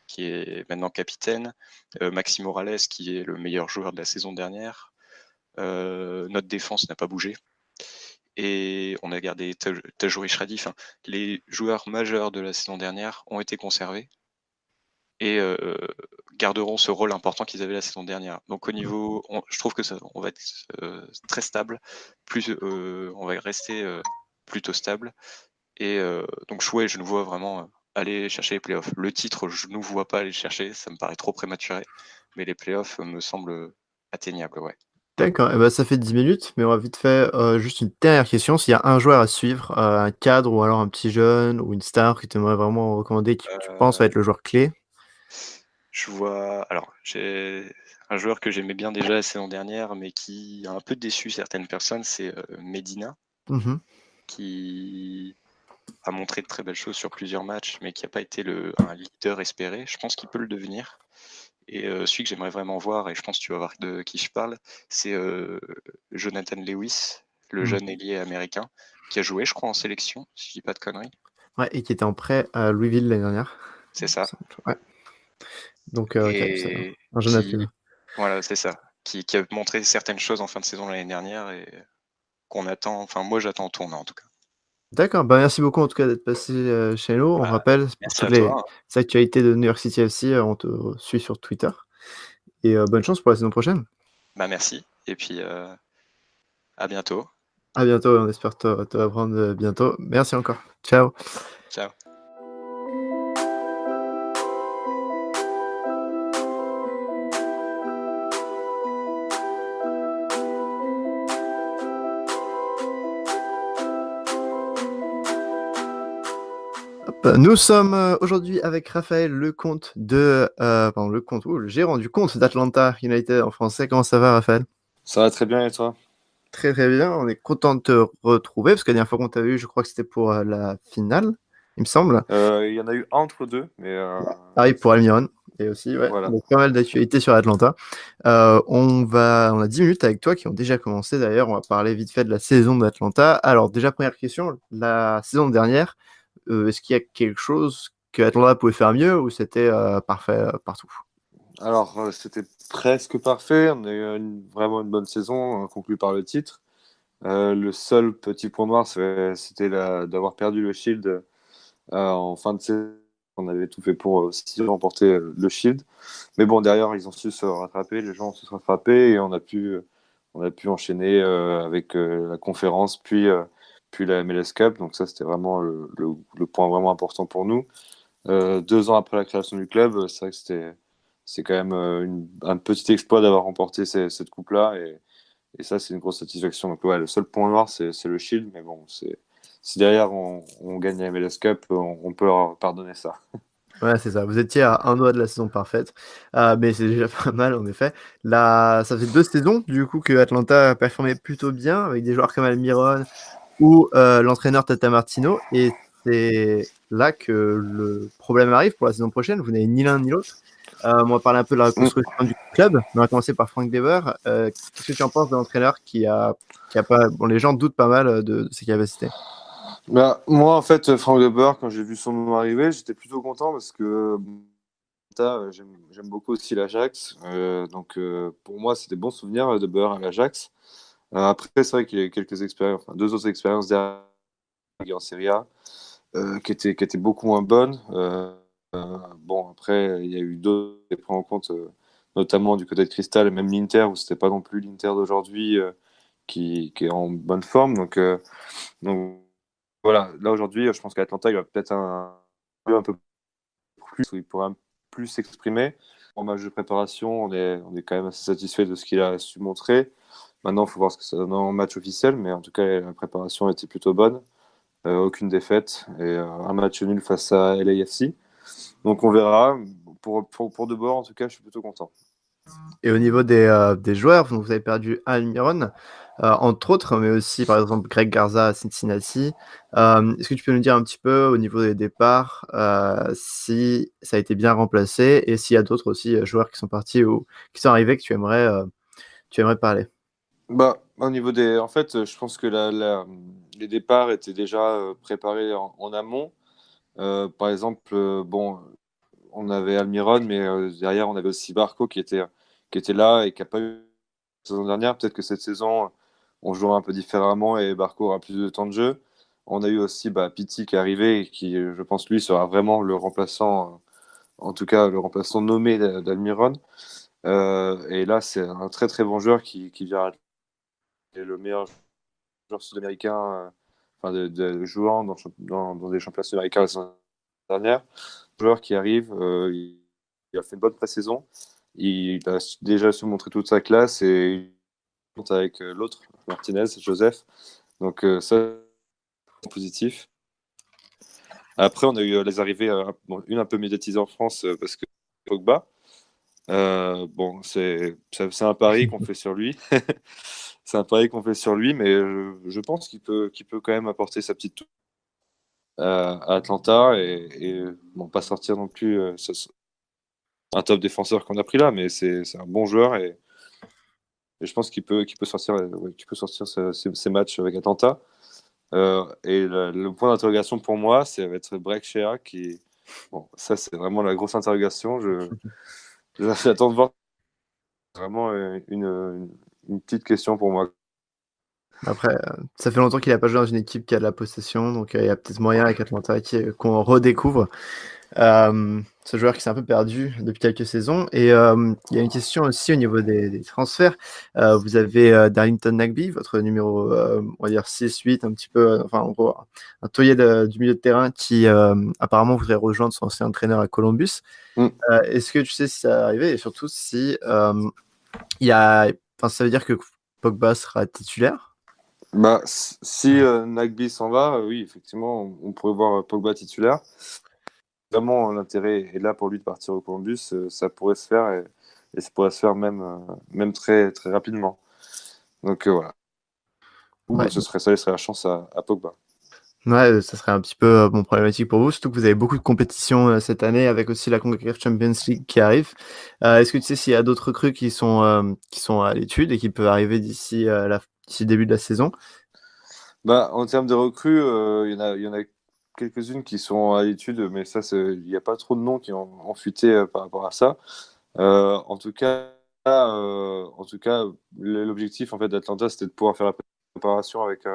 qui est maintenant capitaine, Maxime Morales, qui est le meilleur joueur de la saison dernière. Notre défense n'a pas bougé. Et on a gardé Tajouri Shradi. Enfin, les joueurs majeurs de la saison dernière ont été conservés et garderont ce rôle important qu'ils avaient la saison dernière. Donc au niveau, je trouve que on va être très stable, on va rester plutôt stable. Et donc je nous vois vraiment aller chercher les playoffs. Le titre, je ne nous vois pas aller le chercher, ça me paraît trop prématuré, mais les playoffs me semblent atteignables, ouais. D'accord, et bah, ça fait 10 minutes, mais on va vite fait juste une dernière question. S'il y a un joueur à suivre, un cadre ou alors un petit jeune ou une star que tu aimerais vraiment recommander, qui tu penses va être le joueur clé? J'ai un joueur que j'aimais bien déjà la saison dernière, mais qui a un peu déçu certaines personnes, c'est Medina, qui a montré de très belles choses sur plusieurs matchs, mais qui n'a pas été un leader espéré. Je pense qu'il peut le devenir. Et celui que j'aimerais vraiment voir, et je pense que tu vas voir de qui je parle, c'est Jonathan Lewis, le jeune ailier américain, qui a joué, je crois, en sélection, si je dis pas de conneries. Ouais, et qui était en prêt à Louisville l'année dernière. C'est ça. Ouais. Donc, ok, c'est un jeune athlète. Voilà, c'est ça. Qui a montré certaines choses en fin de saison l'année dernière et qu'on attend, enfin moi j'attends en tournant en tout cas. D'accord, bah merci beaucoup en tout cas d'être passé chez nous. On rappelle, pour merci toutes à toi. les actualités de New York City FC, on te suit sur Twitter. Et bonne chance pour la saison prochaine. Bah merci, et puis à bientôt. À bientôt, on espère te reprendre bientôt. Merci encore. Ciao. Ciao. Nous sommes aujourd'hui avec Raphaël, le gérant du compte d'Atlanta United en français. Comment ça va, Raphaël? Ça va très bien et toi? très très bien. On est content de te retrouver parce que la dernière fois qu'on t'a vu, je crois que c'était pour la finale, il me semble. Il y en a eu un entre deux, mais Ah oui, pour Almiron. Et aussi, ouais. voilà. Donc, pas mal d'actualités sur Atlanta. On a 10 minutes avec toi qui ont déjà commencé d'ailleurs. On va parler vite fait de la saison d'Atlanta. Alors, déjà, première question. La saison dernière, est-ce qu'il y a quelque chose que Atlanta pouvait faire mieux ou c'était parfait partout? Alors, c'était presque parfait. On a eu vraiment une bonne saison, conclue par le titre. Le seul petit point noir, c'était d'avoir perdu le Shield en fin de saison. On avait tout fait pour aussi remporter le Shield. Mais bon, derrière, ils ont su se rattraper, les gens ont su se rattraper et on a pu enchaîner avec la conférence, puis la MLS Cup. Donc ça, c'était vraiment le point vraiment important pour nous. 2 ans après la création du club, c'est vrai que c'est quand même un petit exploit d'avoir remporté cette coupe-là. Et ça, c'est une grosse satisfaction. Donc ouais, le seul point noir, c'est le Shield. Mais bon, si derrière on gagne la MLS Cup, on peut leur pardonner ça. Ouais, c'est ça. Vous étiez à un doigt de la saison parfaite. Mais c'est déjà pas mal, en effet. Là, ça fait 2 saisons, du coup, que Atlanta a performé plutôt bien, avec des joueurs comme Almiron ou l'entraîneur Tata Martino. Et c'est là que le problème arrive pour la saison prochaine. Vous n'avez ni l'un ni l'autre. On va parler un peu de la reconstruction du club. On va commencer par Frank Weber. Qu'est-ce que tu en penses de l'entraîneur qui a pas... Bon, les gens doutent pas mal de ses capacités. Bah, moi, en fait, Frank De Boer, quand j'ai vu son nom arriver, j'étais plutôt content parce que j'aime beaucoup aussi l'Ajax. Donc, pour moi, c'était bon souvenir de Boer à l'Ajax. Après, c'est vrai qu'il y a eu quelques expériences, enfin, 2 autres expériences derrière en Serie A qui étaient beaucoup moins bonnes. Bon, après, il y a eu d'autres qui pris en compte, notamment du côté de Crystal, et même l'Inter, où c'était pas non plus l'Inter d'aujourd'hui qui est en bonne forme. Donc voilà, là aujourd'hui, je pense qu'Atlanta, il va peut-être un peu plus, où il pourra plus s'exprimer. En match de préparation, on est quand même assez satisfait de ce qu'il a su montrer. Maintenant, il faut voir ce que ça donne en match officiel, mais en tout cas, la préparation était plutôt bonne. Aucune défaite et un match nul face à LAFC. Donc on verra. Pour De Boer, en tout cas, je suis plutôt content. Et au niveau des joueurs, donc vous avez perdu Almiron, entre autres, mais aussi par exemple Greg Garza à Cincinnati. Est-ce que tu peux nous dire un petit peu au niveau des départs si ça a été bien remplacé et s'il y a d'autres aussi joueurs qui sont partis ou qui sont arrivés que tu aimerais parler? Bah, au niveau en fait, je pense que les départs étaient déjà préparés en amont. Par exemple, bon, on avait Almiron, mais derrière, on avait aussi Barco qui était là et qui n'a pas eu la saison dernière. Peut-être que cette saison, on jouera un peu différemment et Barco aura plus de temps de jeu. On a eu aussi Pitti qui est arrivé et qui, je pense, lui, sera vraiment le remplaçant, en tout cas, le remplaçant nommé d'Almiron. Et là, c'est un très très bon joueur qui vient être le meilleur joueur sud-américain, enfin jouant dans des championnats sud-américains la saison dernière. Un joueur qui arrive, il a fait une bonne pré-saison. Il a déjà su montrer toute sa classe et il compte avec l'autre, Martinez, Joseph. Donc ça, c'est positif. Après, on a eu les arrivées, une un peu médiatisée en France parce que Pogba. Bon, c'est un pari qu'on fait sur lui. C'est un pari qu'on fait sur lui, mais je pense qu'il peut quand même apporter sa petite touche à Atlanta et bon, pas sortir non plus un top défenseur qu'on a pris là, mais c'est un bon joueur et je pense qu'il peut sortir, ces matchs avec Atlanta. Et le point d'interrogation pour moi, ça va être Break Shea qui. Bon, ça, c'est vraiment la grosse interrogation. J'attends de voir. Vraiment une petite question pour moi. Après, ça fait longtemps qu'il n'a pas joué dans une équipe qui a de la possession, donc il y a peut-être moyen avec Atlanta qu'on redécouvre. Ce joueur qui s'est un peu perdu depuis quelques saisons. Et il y a une question aussi au niveau des transferts. Vous avez Darlington Nagbe, votre numéro, on va dire 6-8, un petit peu, enfin en gros, un taulier du milieu de terrain qui apparemment voudrait rejoindre son ancien entraîneur à Columbus. Est-ce que tu sais si ça va arriver et surtout si ça veut dire que Pogba sera titulaire? Si Nagbe s'en va, oui, effectivement, on pourrait voir Pogba titulaire. Vraiment, l'intérêt est là pour lui de partir au Columbus. Ça pourrait se faire et ça pourrait se faire même très, très rapidement. Donc voilà. Ouais. ça laisserait la chance à Pogba. Ouais, ça serait un petit peu problématique pour vous, surtout que vous avez beaucoup de compétitions cette année avec aussi la CONCACAF Champions League qui arrive. Est-ce que tu sais s'il y a d'autres recrues qui sont à l'étude et qui peuvent arriver d'ici le début de la saison? En termes de recrues, il y en a quelques-unes qui sont à l'étude, mais il n'y a pas trop de noms qui ont fuité par rapport à ça. En tout cas, l'objectif en fait d'Atlanta, c'était de pouvoir faire la préparation avec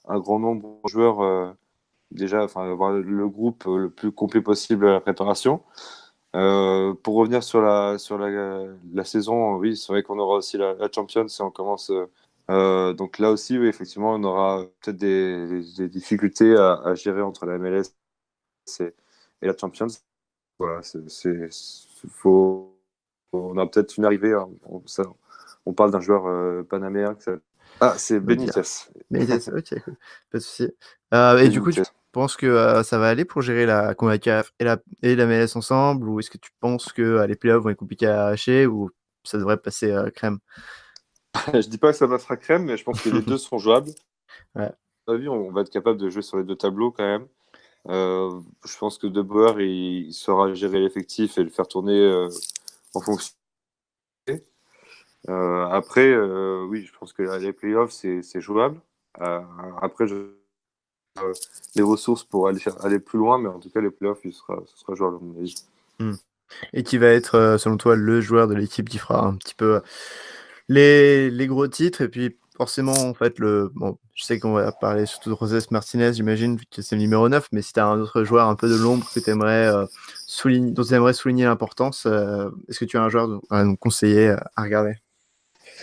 un grand nombre de joueurs. Déjà, avoir le groupe le plus complet possible à la préparation. Pour revenir sur la saison, oui, c'est vrai qu'on aura aussi la Champions et on commence. Donc là aussi, oui, effectivement, on aura peut-être des difficultés à gérer entre la MLS et la Champions. Voilà, on a peut-être une arrivée. On parle d'un joueur panaméen. C'est Benitez. Benitez, ok, cool. Pas de souci. Et du coup, tu penses que ça va aller pour gérer la CONCACAF et la MLS ensemble, ou est-ce que tu penses que les playoffs vont être compliqués à arracher, ou ça devrait passer crème? Je dis pas que ça passera crème, mais je pense que les deux sont jouables. Ouais. À mon avis, on va être capable de jouer sur les deux tableaux quand même. Je pense que De Boer, il saura gérer l'effectif et le faire tourner en fonction. Après, oui, je pense que les playoffs, c'est jouable. Après, les ressources pour aller plus loin, mais en tout cas, les playoffs, ce sera jouable, à mon avis. Et qui va être, selon toi, le joueur de l'équipe qui fera un petit peu les gros titres, et puis forcément, en fait, je sais qu'on va parler surtout de José Martinez, j'imagine, que c'est le numéro 9, mais si tu as un autre joueur un peu de l'ombre que dont tu aimerais souligner l'importance, est-ce que tu as un joueur à nous conseiller à regarder?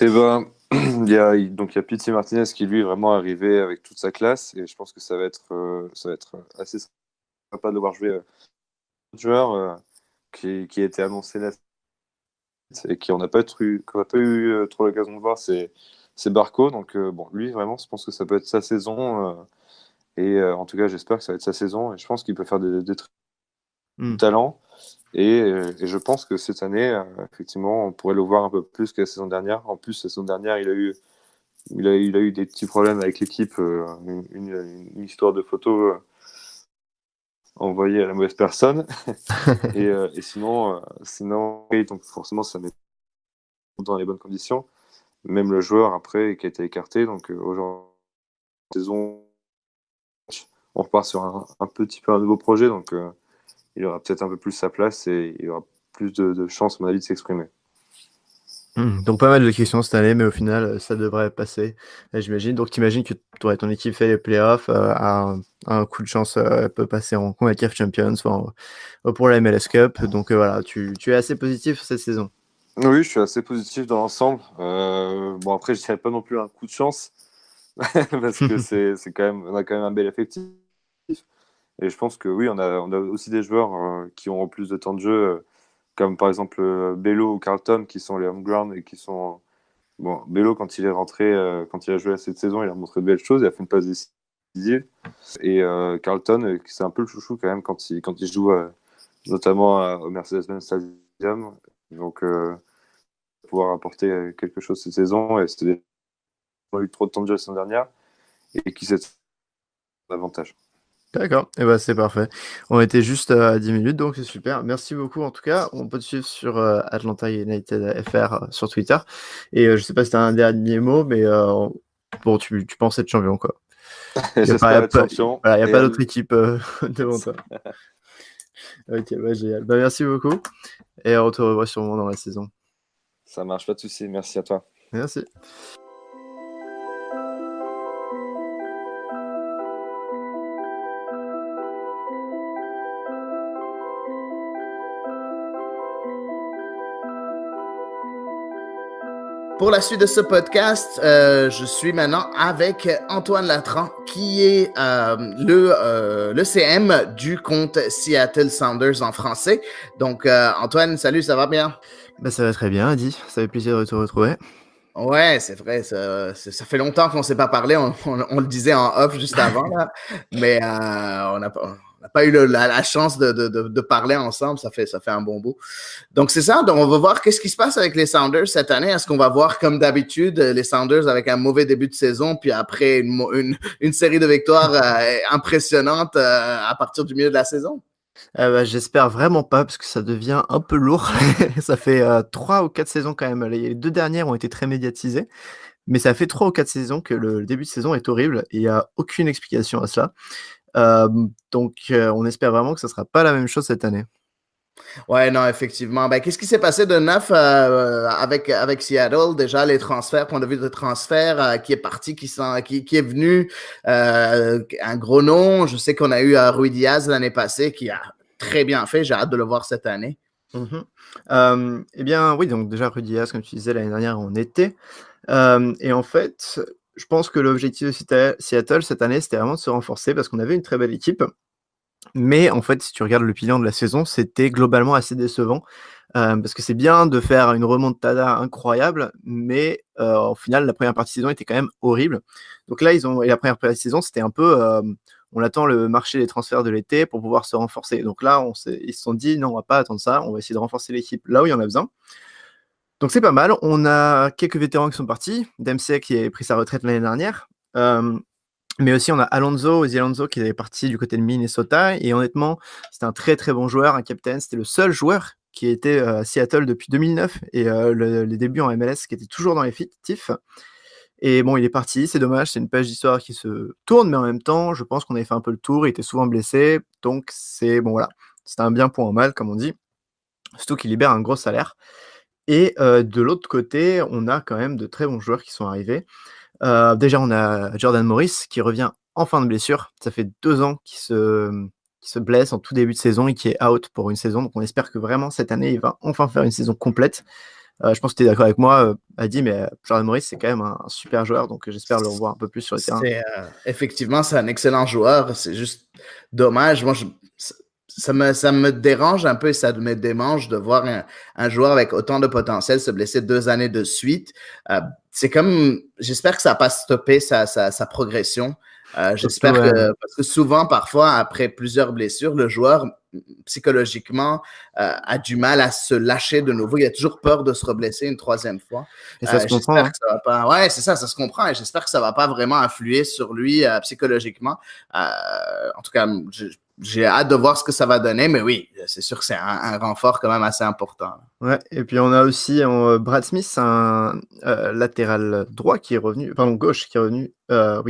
Il y a Pity Martinez qui lui est vraiment arrivé avec toute sa classe, et je pense que ça va être assez sympa de le voir jouer. Un joueur qui a été annoncé là et qu'on n'a pas eu trop l'occasion de voir, c'est Barco. Donc lui vraiment, je pense que ça peut être sa saison, et en tout cas j'espère que ça va être sa saison, et je pense qu'il peut faire des talents. Et je pense que cette année, effectivement, on pourrait le voir un peu plus que la saison dernière. En plus, la saison dernière, il a eu des petits problèmes avec l'équipe, une histoire de photos envoyée à la mauvaise personne. et sinon, oui, donc forcément, ça met dans les bonnes conditions. Même le joueur, après, qui a été écarté. Donc aujourd'hui, saison, on repart sur un petit peu un nouveau projet. Donc il aura peut-être un peu plus sa place et il aura plus de chances, à mon avis, de s'exprimer. Donc pas mal de questions cette année, mais au final, ça devrait passer, j'imagine. Donc t'imagines que ton équipe fait les playoffs, a un coup de chance, elle peut passer en CONCACAF Champions, pour la MLS Cup. Donc voilà, tu es assez positif cette saison. Oui, je suis assez positif dans l'ensemble. Après, je dirais pas non plus un coup de chance, parce que on a quand même un bel effectif. Et je pense que oui, on a aussi des joueurs qui ont plus de temps de jeu, comme par exemple Bello ou Carlton, qui sont les home ground et qui sont. Bon, Bello, quand il est rentré, quand il a joué cette saison, il a montré de belles choses, il a fait une passe décisive. Et Carlton, c'est un peu le chouchou quand même quand il joue notamment au Mercedes-Benz Stadium. Donc, pouvoir apporter quelque chose cette saison. Et c'était pas eu trop de temps de jeu la saison dernière et qui s'est avantage. D'accord, et c'est parfait. On était juste à 10 minutes, donc c'est super. Merci beaucoup en tout cas. On peut te suivre sur Atlanta United FR sur Twitter. Et je sais pas si tu as un dernier mot, mais tu penses être champion, quoi. J'espère être champion. Il n'y a pas d'autre équipe devant toi. Ok, génial. Merci beaucoup. Et on te revoit sûrement dans la saison. Ça marche, pas de souci. Merci à toi. Merci. Pour la suite de ce podcast, je suis maintenant avec Antoine Latran, qui est le CM du compte Seattle Sounders en français. Donc, Antoine, salut, ça va bien? Ça va très bien, Adi. Ça fait plaisir de te retrouver. Ouais, c'est vrai, ça fait longtemps qu'on ne s'est pas parlé. On le disait en off juste avant, là. Mais n'a pas eu la chance de parler ensemble. Ça fait un bon bout. Donc, c'est ça. Donc, on va voir qu'est-ce qui se passe avec les Sounders cette année. Est-ce qu'on va voir, comme d'habitude, les Sounders avec un mauvais début de saison, puis après une série de victoires impressionnantes à partir du milieu de la saison? J'espère vraiment pas, parce que ça devient un peu lourd. Ça fait 3 ou 4 saisons quand même. Les 2 dernières ont été très médiatisées, mais ça fait 3 ou 4 saisons que le début de saison est horrible et il n'y a aucune explication à cela. Donc, on espère vraiment que ça ne sera pas la même chose cette année. Ouais, non, effectivement. Ben, qu'est-ce qui s'est passé de neuf avec Seattle? Déjà, les transferts, point de vue de transfert, qui est parti, qui est venu, un gros nom. Je sais qu'on a eu Rui Diaz l'année passée qui a très bien fait. J'ai hâte de le voir cette année. Eh bien, oui, donc déjà, Rui Diaz, comme tu disais, l'année dernière, en été. Et en fait, je pense que l'objectif de Seattle cette année, c'était vraiment de se renforcer parce qu'on avait une très belle équipe. Mais en fait, si tu regardes le bilan de la saison, c'était globalement assez décevant. Parce que c'est bien de faire une remontada incroyable, mais au final, la première partie de saison était quand même horrible. Donc là, et la première partie de saison, c'était un peu... on attend le marché des transferts de l'été pour pouvoir se renforcer. Donc là, ils se sont dit, non, on va pas attendre ça, on va essayer de renforcer l'équipe là où il y en a besoin. Donc c'est pas mal. On a quelques vétérans qui sont partis. Dempsey qui a pris sa retraite l'année dernière. Mais aussi, on a Ozzy Alonso qui est parti du côté de Minnesota. Et honnêtement, c'était un très très bon joueur, un capitaine. C'était le seul joueur qui était à Seattle depuis 2009 et les débuts en MLS qui était toujours dans l'effectif. Et bon, il est parti, c'est dommage, c'est une page d'histoire qui se tourne, mais en même temps, je pense qu'on avait fait un peu le tour, il était souvent blessé, donc c'est bon voilà, c'était un bien pour un mal, comme on dit, surtout qu'il libère un gros salaire. Et de l'autre côté, on a quand même de très bons joueurs qui sont arrivés. Déjà, on a Jordan Morris qui revient en fin de blessure, ça fait 2 ans qu'il se blesse en tout début de saison et qui est out pour une saison, donc on espère que vraiment cette année, il va enfin faire une saison complète. Je pense que tu es d'accord avec moi, Adi, mais Jordan Morris, c'est quand même un super joueur, donc j'espère le revoir un peu plus sur le terrain. Effectivement, c'est un excellent joueur. C'est juste dommage. Moi, ça me dérange un peu et ça me démange de voir un joueur avec autant de potentiel se blesser 2 années de suite. C'est comme, j'espère que ça n'a pas stoppé sa progression. J'espère que, parce que souvent, parfois, après plusieurs blessures, le joueur, psychologiquement, a du mal à se lâcher de nouveau. Il a toujours peur de se reblesser une 3e fois. Et ça se comprend. Hein. Que ça va pas... Ouais, c'est ça se comprend. Et j'espère que ça ne va pas vraiment influer sur lui psychologiquement. En tout cas, j'ai hâte de voir ce que ça va donner, mais oui, c'est sûr que c'est un renfort quand même assez important. Ouais, et puis on a aussi Brad Smith, un latéral droit qui est revenu, pardon, gauche qui est revenu,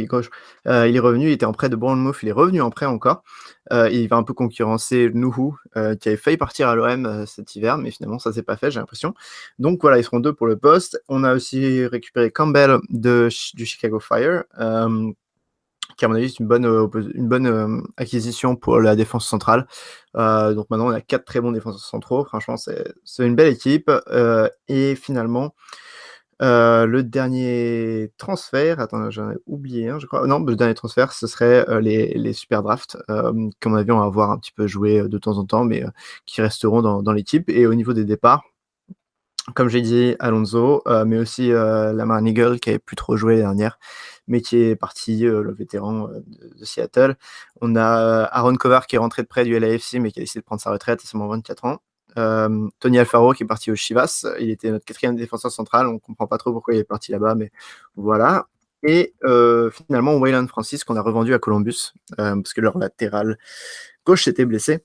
gauche. Il est revenu, il était en prêt de Bournemouth, il est revenu en prêt encore. Il va un peu concurrencer Nuhu, qui avait failli partir à l'OM cet hiver, mais finalement ça s'est pas fait, j'ai l'impression. Donc voilà, ils seront 2 pour le poste. On a aussi récupéré Campbell du Chicago Fire, qui à mon avis est une bonne acquisition pour la défense centrale. Donc maintenant on a 4 très bons défenseurs centraux, franchement c'est une belle équipe. Et finalement le dernier transfert, attends, j'en ai oublié un je crois, non le dernier transfert ce serait les super drafts, qu'à mon avis on va voir un petit peu jouer de temps en temps, mais qui resteront dans l'équipe. Et au niveau des départs, comme j'ai dit, Alonso, mais aussi Lamar Nigel qui n'avait plus trop joué l'année dernière, mais qui est parti, le vétéran de Seattle. On a Aaron Kovar qui est rentré de près du LAFC, mais qui a décidé de prendre sa retraite, à seulement 24 ans. Tony Alfaro qui est parti au Chivas, il était notre 4e défenseur central, on ne comprend pas trop pourquoi il est parti là-bas, mais voilà. Et finalement, Waylon Francis qu'on a revendu à Columbus, parce que leur latéral gauche s'était blessé,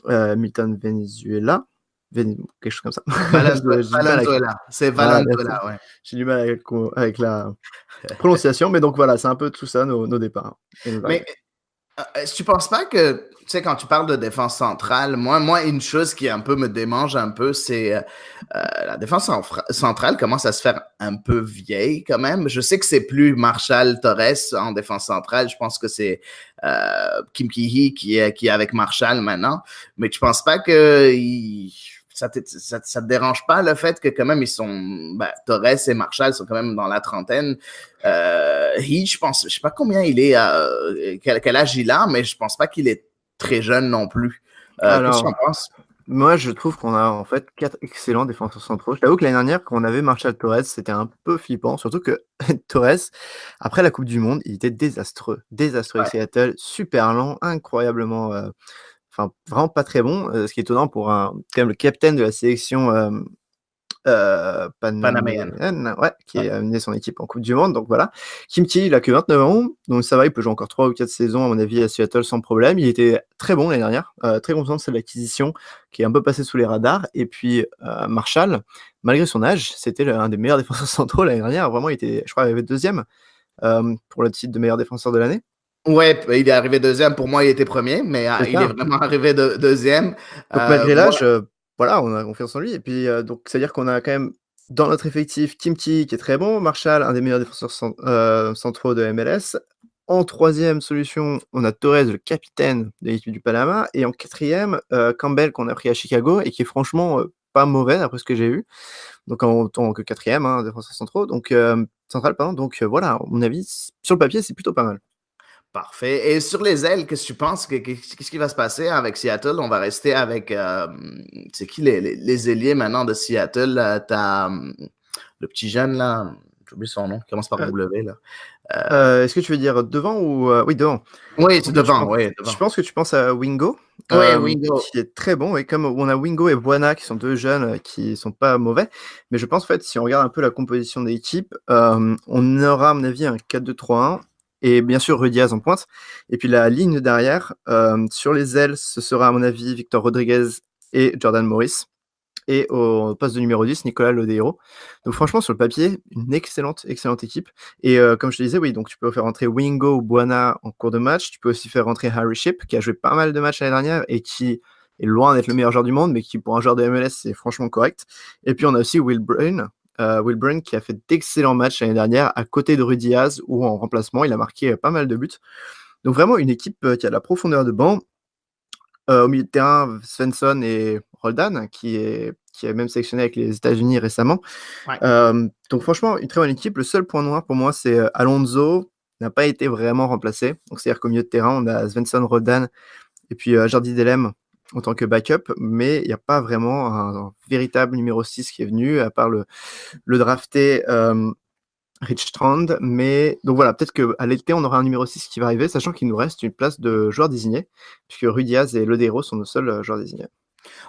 Milton Venezuela. Quelque chose comme ça. Valenzuela. C'est Valenzuela, ouais. J'ai du mal avec la prononciation, mais donc voilà, c'est un peu tout ça, nos départs. Mais est-ce que tu penses pas que, tu sais, quand tu parles de défense centrale, moi une chose qui un peu me démange un peu, c'est la défense centrale commence à se faire un peu vieille quand même. Je sais que c'est plus Marshall Torres en défense centrale, je pense que c'est Kim Ki-hee qui est avec Marshall maintenant, mais tu penses pas que ça te dérange pas le fait que quand même ils sont Torres et Marshall sont quand même dans la trentaine. Je sais pas combien il est, quel âge il a, mais je pense pas qu'il est très jeune non plus. Qu'est-ce que tu en penses? Moi, je trouve qu'on a en fait 4 excellents défenseurs centraux. Je t'avoue que l'année dernière, quand on avait Marshall Torres, c'était un peu flippant, surtout que Torres, après la Coupe du Monde, il était désastreux. Désastreux avec Ouais. Seattle, super lent, incroyablement, enfin, vraiment pas très bon. Ce qui est étonnant pour quand même le capitaine de la sélection Panaméenne. panaméenne, ouais, qui Ouais. a amené son équipe en Coupe du Monde. Donc voilà. Kimchi, il a que 29 ans, donc ça va, il peut jouer encore 3 ou 4 saisons, à mon avis, à Seattle sans problème. Il était très bon l'année dernière, très content de cette acquisition qui est un peu passée sous les radars. Et puis Marshall, malgré son âge, c'était un des meilleurs défenseurs centraux l'année dernière. Vraiment, il était, je crois, il avait deuxième pour le titre de meilleur défenseur de l'année. Ouais, il est arrivé deuxième. Pour moi, il était premier, mais C'est il est ça. vraiment arrivé deuxième. Donc malgré Moi, l'âge, voilà, on a confiance en lui. Et puis donc c'est-à-dire qu'on a quand même dans notre effectif Kimchi qui est très bon, Marshall, un des meilleurs défenseurs centraux de MLS. En troisième solution, on a Torres, le capitaine de l'équipe du Panama, et en quatrième, Campbell qu'on a pris à Chicago et qui est franchement pas mauvais d'après ce que j'ai vu. Donc en tant que quatrième, hein, défenseur central, pardon. Donc voilà, à mon avis, sur le papier, c'est plutôt pas mal. parfait. Et sur les ailes, qu'est-ce que tu penses? Qu'est-ce qui va se passer avec Seattle? On va rester avec. C'est qui les ailiers maintenant de Seattle? T'as le petit jeune, là. J'ai oublié son nom. Il commence par Euh, W, là. Est-ce que tu veux dire devant ou oui, devant. Oui, c'est En fait, devant. Oui, je devant. pense que tu penses à Wingo, Oui, Wingo. qui est très bon. Et comme on a Wingo et Buana qui sont deux jeunes qui sont pas mauvais, mais je pense en fait si on regarde un peu la composition de l'équipe, on aura à mon avis un 4-2-3-1 et bien sûr Rudiaz en pointe. Et puis la ligne derrière, sur les ailes, ce sera à mon avis Victor Rodriguez et Jordan Morris. Et au poste de numéro 10, Nicolas Lodeiro. Donc franchement, sur le papier, une excellente équipe. Et comme je te disais, oui, donc tu peux faire rentrer Wingo ou Buana en cours de match. Tu peux aussi faire rentrer Harry Shipp, qui a joué pas mal de matchs l'année dernière et qui est loin d'être le meilleur joueur du monde, mais qui pour un joueur de MLS, c'est franchement correct. Et puis on a aussi Will Brun qui a fait d'excellents matchs l'année dernière à côté de Rudy Diaz, où en remplacement, il a marqué pas mal de buts. Donc vraiment une équipe qui a de la profondeur de banc. Au milieu de terrain, Svensson et Roldan, qui est même sélectionné avec les États-Unis récemment. Ouais. Donc franchement, une très bonne équipe. Le seul point noir pour moi, c'est Alonso n'a pas été vraiment remplacé. Donc c'est-à-dire qu'au milieu de terrain, on a Svensson, Roldan et puis Jardy Delem en tant que backup, mais il n'y a pas vraiment un véritable numéro 6 qui est venu, à part le drafté Rich Strand. Mais donc voilà, peut-être qu'à l'été, on aura un numéro 6 qui va arriver, sachant qu'il nous reste une place de joueurs désignés, puisque Rudiaz et Lodeiro sont nos seuls joueurs désignés.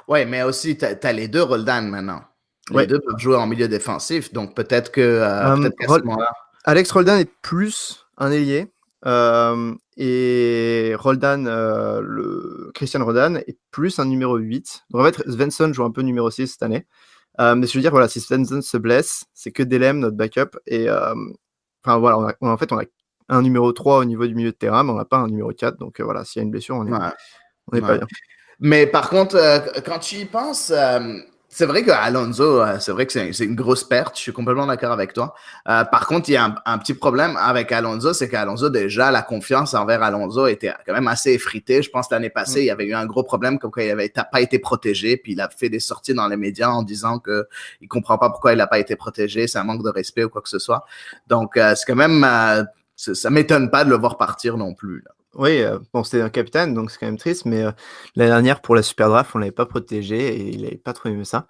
Oui, mais aussi, tu as les deux Roldan maintenant. Les Ouais. deux peuvent jouer en milieu défensif, donc peut-être qu'à ce moment-là. Alex Roldan est plus un ailier, et Roldan, Christian Roldan est plus un numéro 8. Donc en fait, Svensson joue un peu numéro 6 cette année. Mais je veux dire, voilà, si Svensson se blesse, c'est que Delem, notre backup. Et enfin voilà, en fait, on a un numéro 3 au niveau du milieu de terrain, mais on n'a pas un numéro 4. Donc voilà, s'il y a une blessure, on n'est pas bien. Mais par contre, quand tu y penses, c'est vrai qu'Alonso, c'est vrai que c'est une grosse perte. Je suis complètement d'accord avec toi. Par contre, il y a un petit problème avec Alonso, c'est qu'Alonso, déjà, la confiance envers Alonso était quand même assez effritée. Je pense que l'année passée, il y avait eu un gros problème comme quoi il n'avait pas été protégé. Puis il a fait des sorties dans les médias en disant qu'il ne comprend pas pourquoi il n'a pas été protégé. C'est un manque de respect ou quoi que ce soit. Donc, c'est quand même, ça ne m'étonne pas de le voir partir non plus, là. Oui, bon, c'était un capitaine, donc c'est quand même triste, mais l'année dernière, pour la Super Draft, on l'avait pas protégé et il n'avait pas trop aimé ça.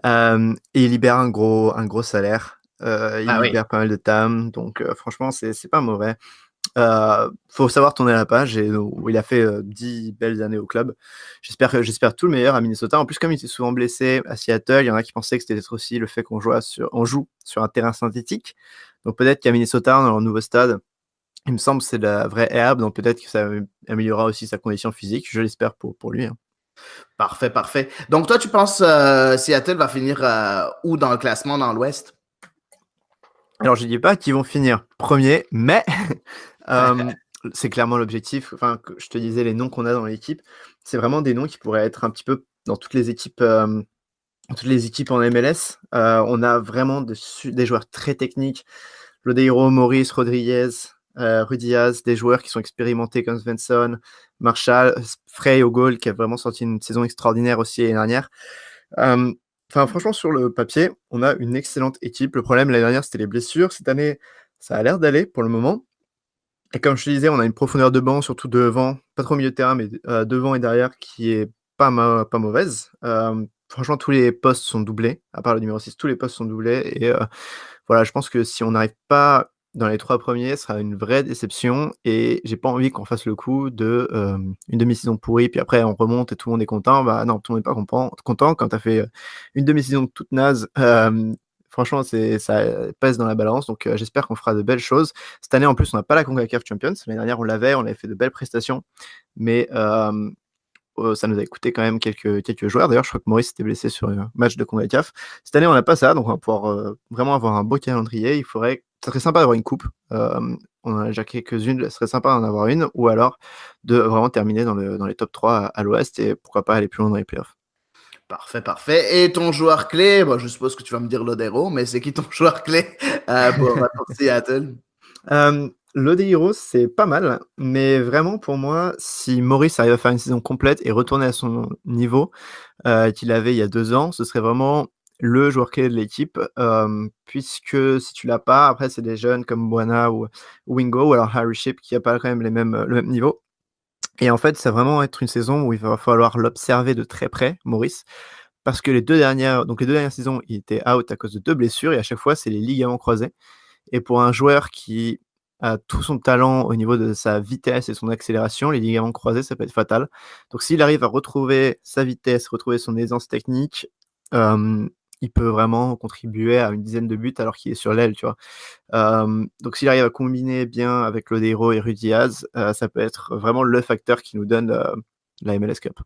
Et il libère un gros salaire. Il libère pas mal de TAM, donc franchement, c'est pas mauvais. Faut savoir tourner la page et il a fait 10 belles années au club. J'espère tout le meilleur à Minnesota. En plus, comme il était souvent blessé à Seattle, il y en a qui pensaient que c'était peut-être aussi le fait qu'on joue sur un terrain synthétique. Donc peut-être qu'à Minnesota, dans leur nouveau stade, il me semble que c'est de la vraie herbe, donc peut-être que ça améliorera aussi sa condition physique. Je l'espère pour lui. Hein. Parfait, parfait. Donc toi, tu penses Seattle va finir où dans le classement dans l'Ouest? Alors, je dis pas qu'ils vont finir premier, mais c'est clairement l'objectif. Enfin, je te disais les noms qu'on a dans l'équipe, c'est vraiment des noms qui pourraient être un petit peu dans toutes les équipes en MLS. On a vraiment des joueurs très techniques. Lodeiro, Morris, Rodriguez, Rudy Diaz, des joueurs qui sont expérimentés comme Svensson, Marshall, Frey au goal, qui a vraiment sorti une saison extraordinaire aussi l'année dernière. Enfin, franchement, sur le papier, on a une excellente équipe. Le problème, l'année dernière, c'était les blessures. Cette année, ça a l'air d'aller pour le moment. Et comme je te disais, on a une profondeur de banc, surtout devant, pas trop au milieu de terrain, mais devant et derrière, qui est pas mauvaise. Franchement, tous les postes sont doublés, à part le numéro 6, tous les postes sont doublés. Et voilà, je pense que si on n'arrive pas dans les 3 premiers, ce sera une vraie déception. Et j'ai pas envie qu'on fasse le coup de une demi-saison pourrie, puis après on remonte et tout le monde est content. Bah non, tout le monde n'est pas content quand tu as fait une demi-saison toute naze. Franchement, ça pèse dans la balance. Donc j'espère qu'on fera de belles choses. Cette année, en plus, on n'a pas la CONCACAF Champions. L'année dernière, on avait fait de belles prestations. Mais ça nous avait coûté quand même quelques joueurs. D'ailleurs, je crois que Maurice était blessé sur un match de CONCACAF. Cette année, on n'a pas ça, donc on va pouvoir vraiment avoir un beau calendrier. Ça serait sympa d'avoir une coupe. On en a déjà quelques-unes, ce serait sympa d'en avoir une, ou alors de vraiment terminer dans les top 3 à l'Ouest et pourquoi pas aller plus loin dans les playoffs. Parfait. Et ton joueur clé, bon, je suppose que tu vas me dire Lodeiro, mais c'est qui ton joueur clé pour Seattle? Lodeiro, c'est pas mal, mais vraiment pour moi, si Maurice arrive à faire une saison complète et retourner à son niveau qu'il avait il y a 2 ans, ce serait vraiment le joueur clé de l'équipe, puisque si tu l'as pas, après c'est des jeunes comme Buana ou Wingo, ou alors Harry Shipp qui n'a pas quand même le même niveau. Et en fait, ça va vraiment être une saison où il va falloir l'observer de très près, Maurice, parce que les deux dernières saisons, il était out à cause de 2 blessures, et à chaque fois, c'est les ligaments croisés. Et pour un joueur qui a tout son talent au niveau de sa vitesse et son accélération, les ligaments croisés, ça peut être fatal. Donc s'il arrive à retrouver sa vitesse, retrouver son aisance technique, il peut vraiment contribuer à une dizaine de buts alors qu'il est sur l'aile, tu vois. Donc s'il arrive à combiner bien avec Lodeiro et Rudy Diaz, ça peut être vraiment le facteur qui nous donne la MLS Cup.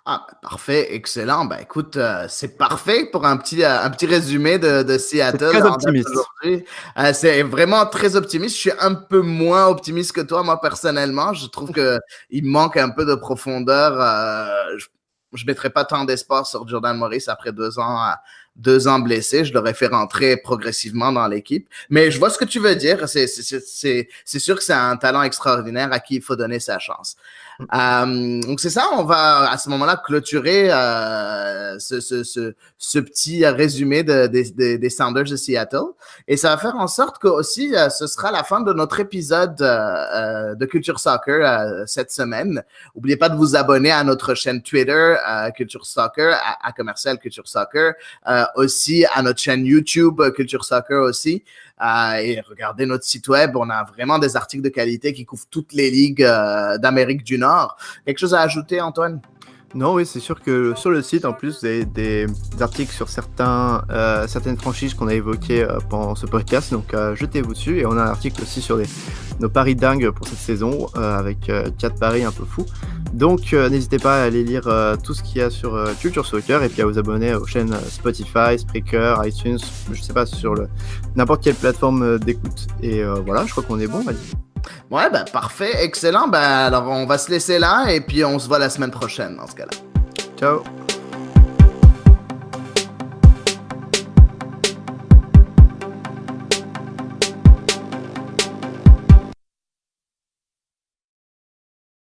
Ah, parfait, excellent. Ben écoute, c'est parfait pour un petit résumé de Seattle. C'est très optimiste. Aujourd'hui. C'est vraiment très optimiste. Je suis un peu moins optimiste que toi, moi, personnellement. Je trouve qu'il manque un peu de profondeur. Je ne mettrais pas tant d'espoir sur Jordan Morris après 2 ans blessé. Je l'aurais fait rentrer progressivement dans l'équipe. Mais je vois ce que tu veux dire. C'est sûr que c'est un talent extraordinaire à qui il faut donner sa chance. Donc c'est ça, on va à ce moment-là clôturer ce petit résumé des Sounders de Seattle. Et ça va faire en sorte que aussi ce sera la fin de notre épisode de Culture Soccer cette semaine. N'oubliez pas de vous abonner à notre chaîne Twitter Culture Soccer, à commercial Culture Soccer, aussi à notre chaîne YouTube Culture Soccer aussi. Et regardez notre site web, on a vraiment des articles de qualité qui couvrent toutes les ligues d'Amérique du Nord. Quelque chose à ajouter, Antoine? Non, oui, c'est sûr que sur le site, en plus, vous avez des articles sur certaines franchises qu'on a évoquées pendant ce podcast, donc jetez-vous dessus. Et on a un article aussi sur nos paris dingues pour cette saison, avec 4 paris un peu fous. Donc n'hésitez pas à aller lire tout ce qu'il y a sur Culture Soccer, et puis à vous abonner aux chaînes Spotify, Spreaker, iTunes, je sais pas, sur n'importe quelle plateforme d'écoute. Et voilà, je crois qu'on est bon, Madi. Ouais, ben parfait, excellent. Ben alors on va se laisser là et puis on se voit la semaine prochaine dans ce cas-là. Ciao.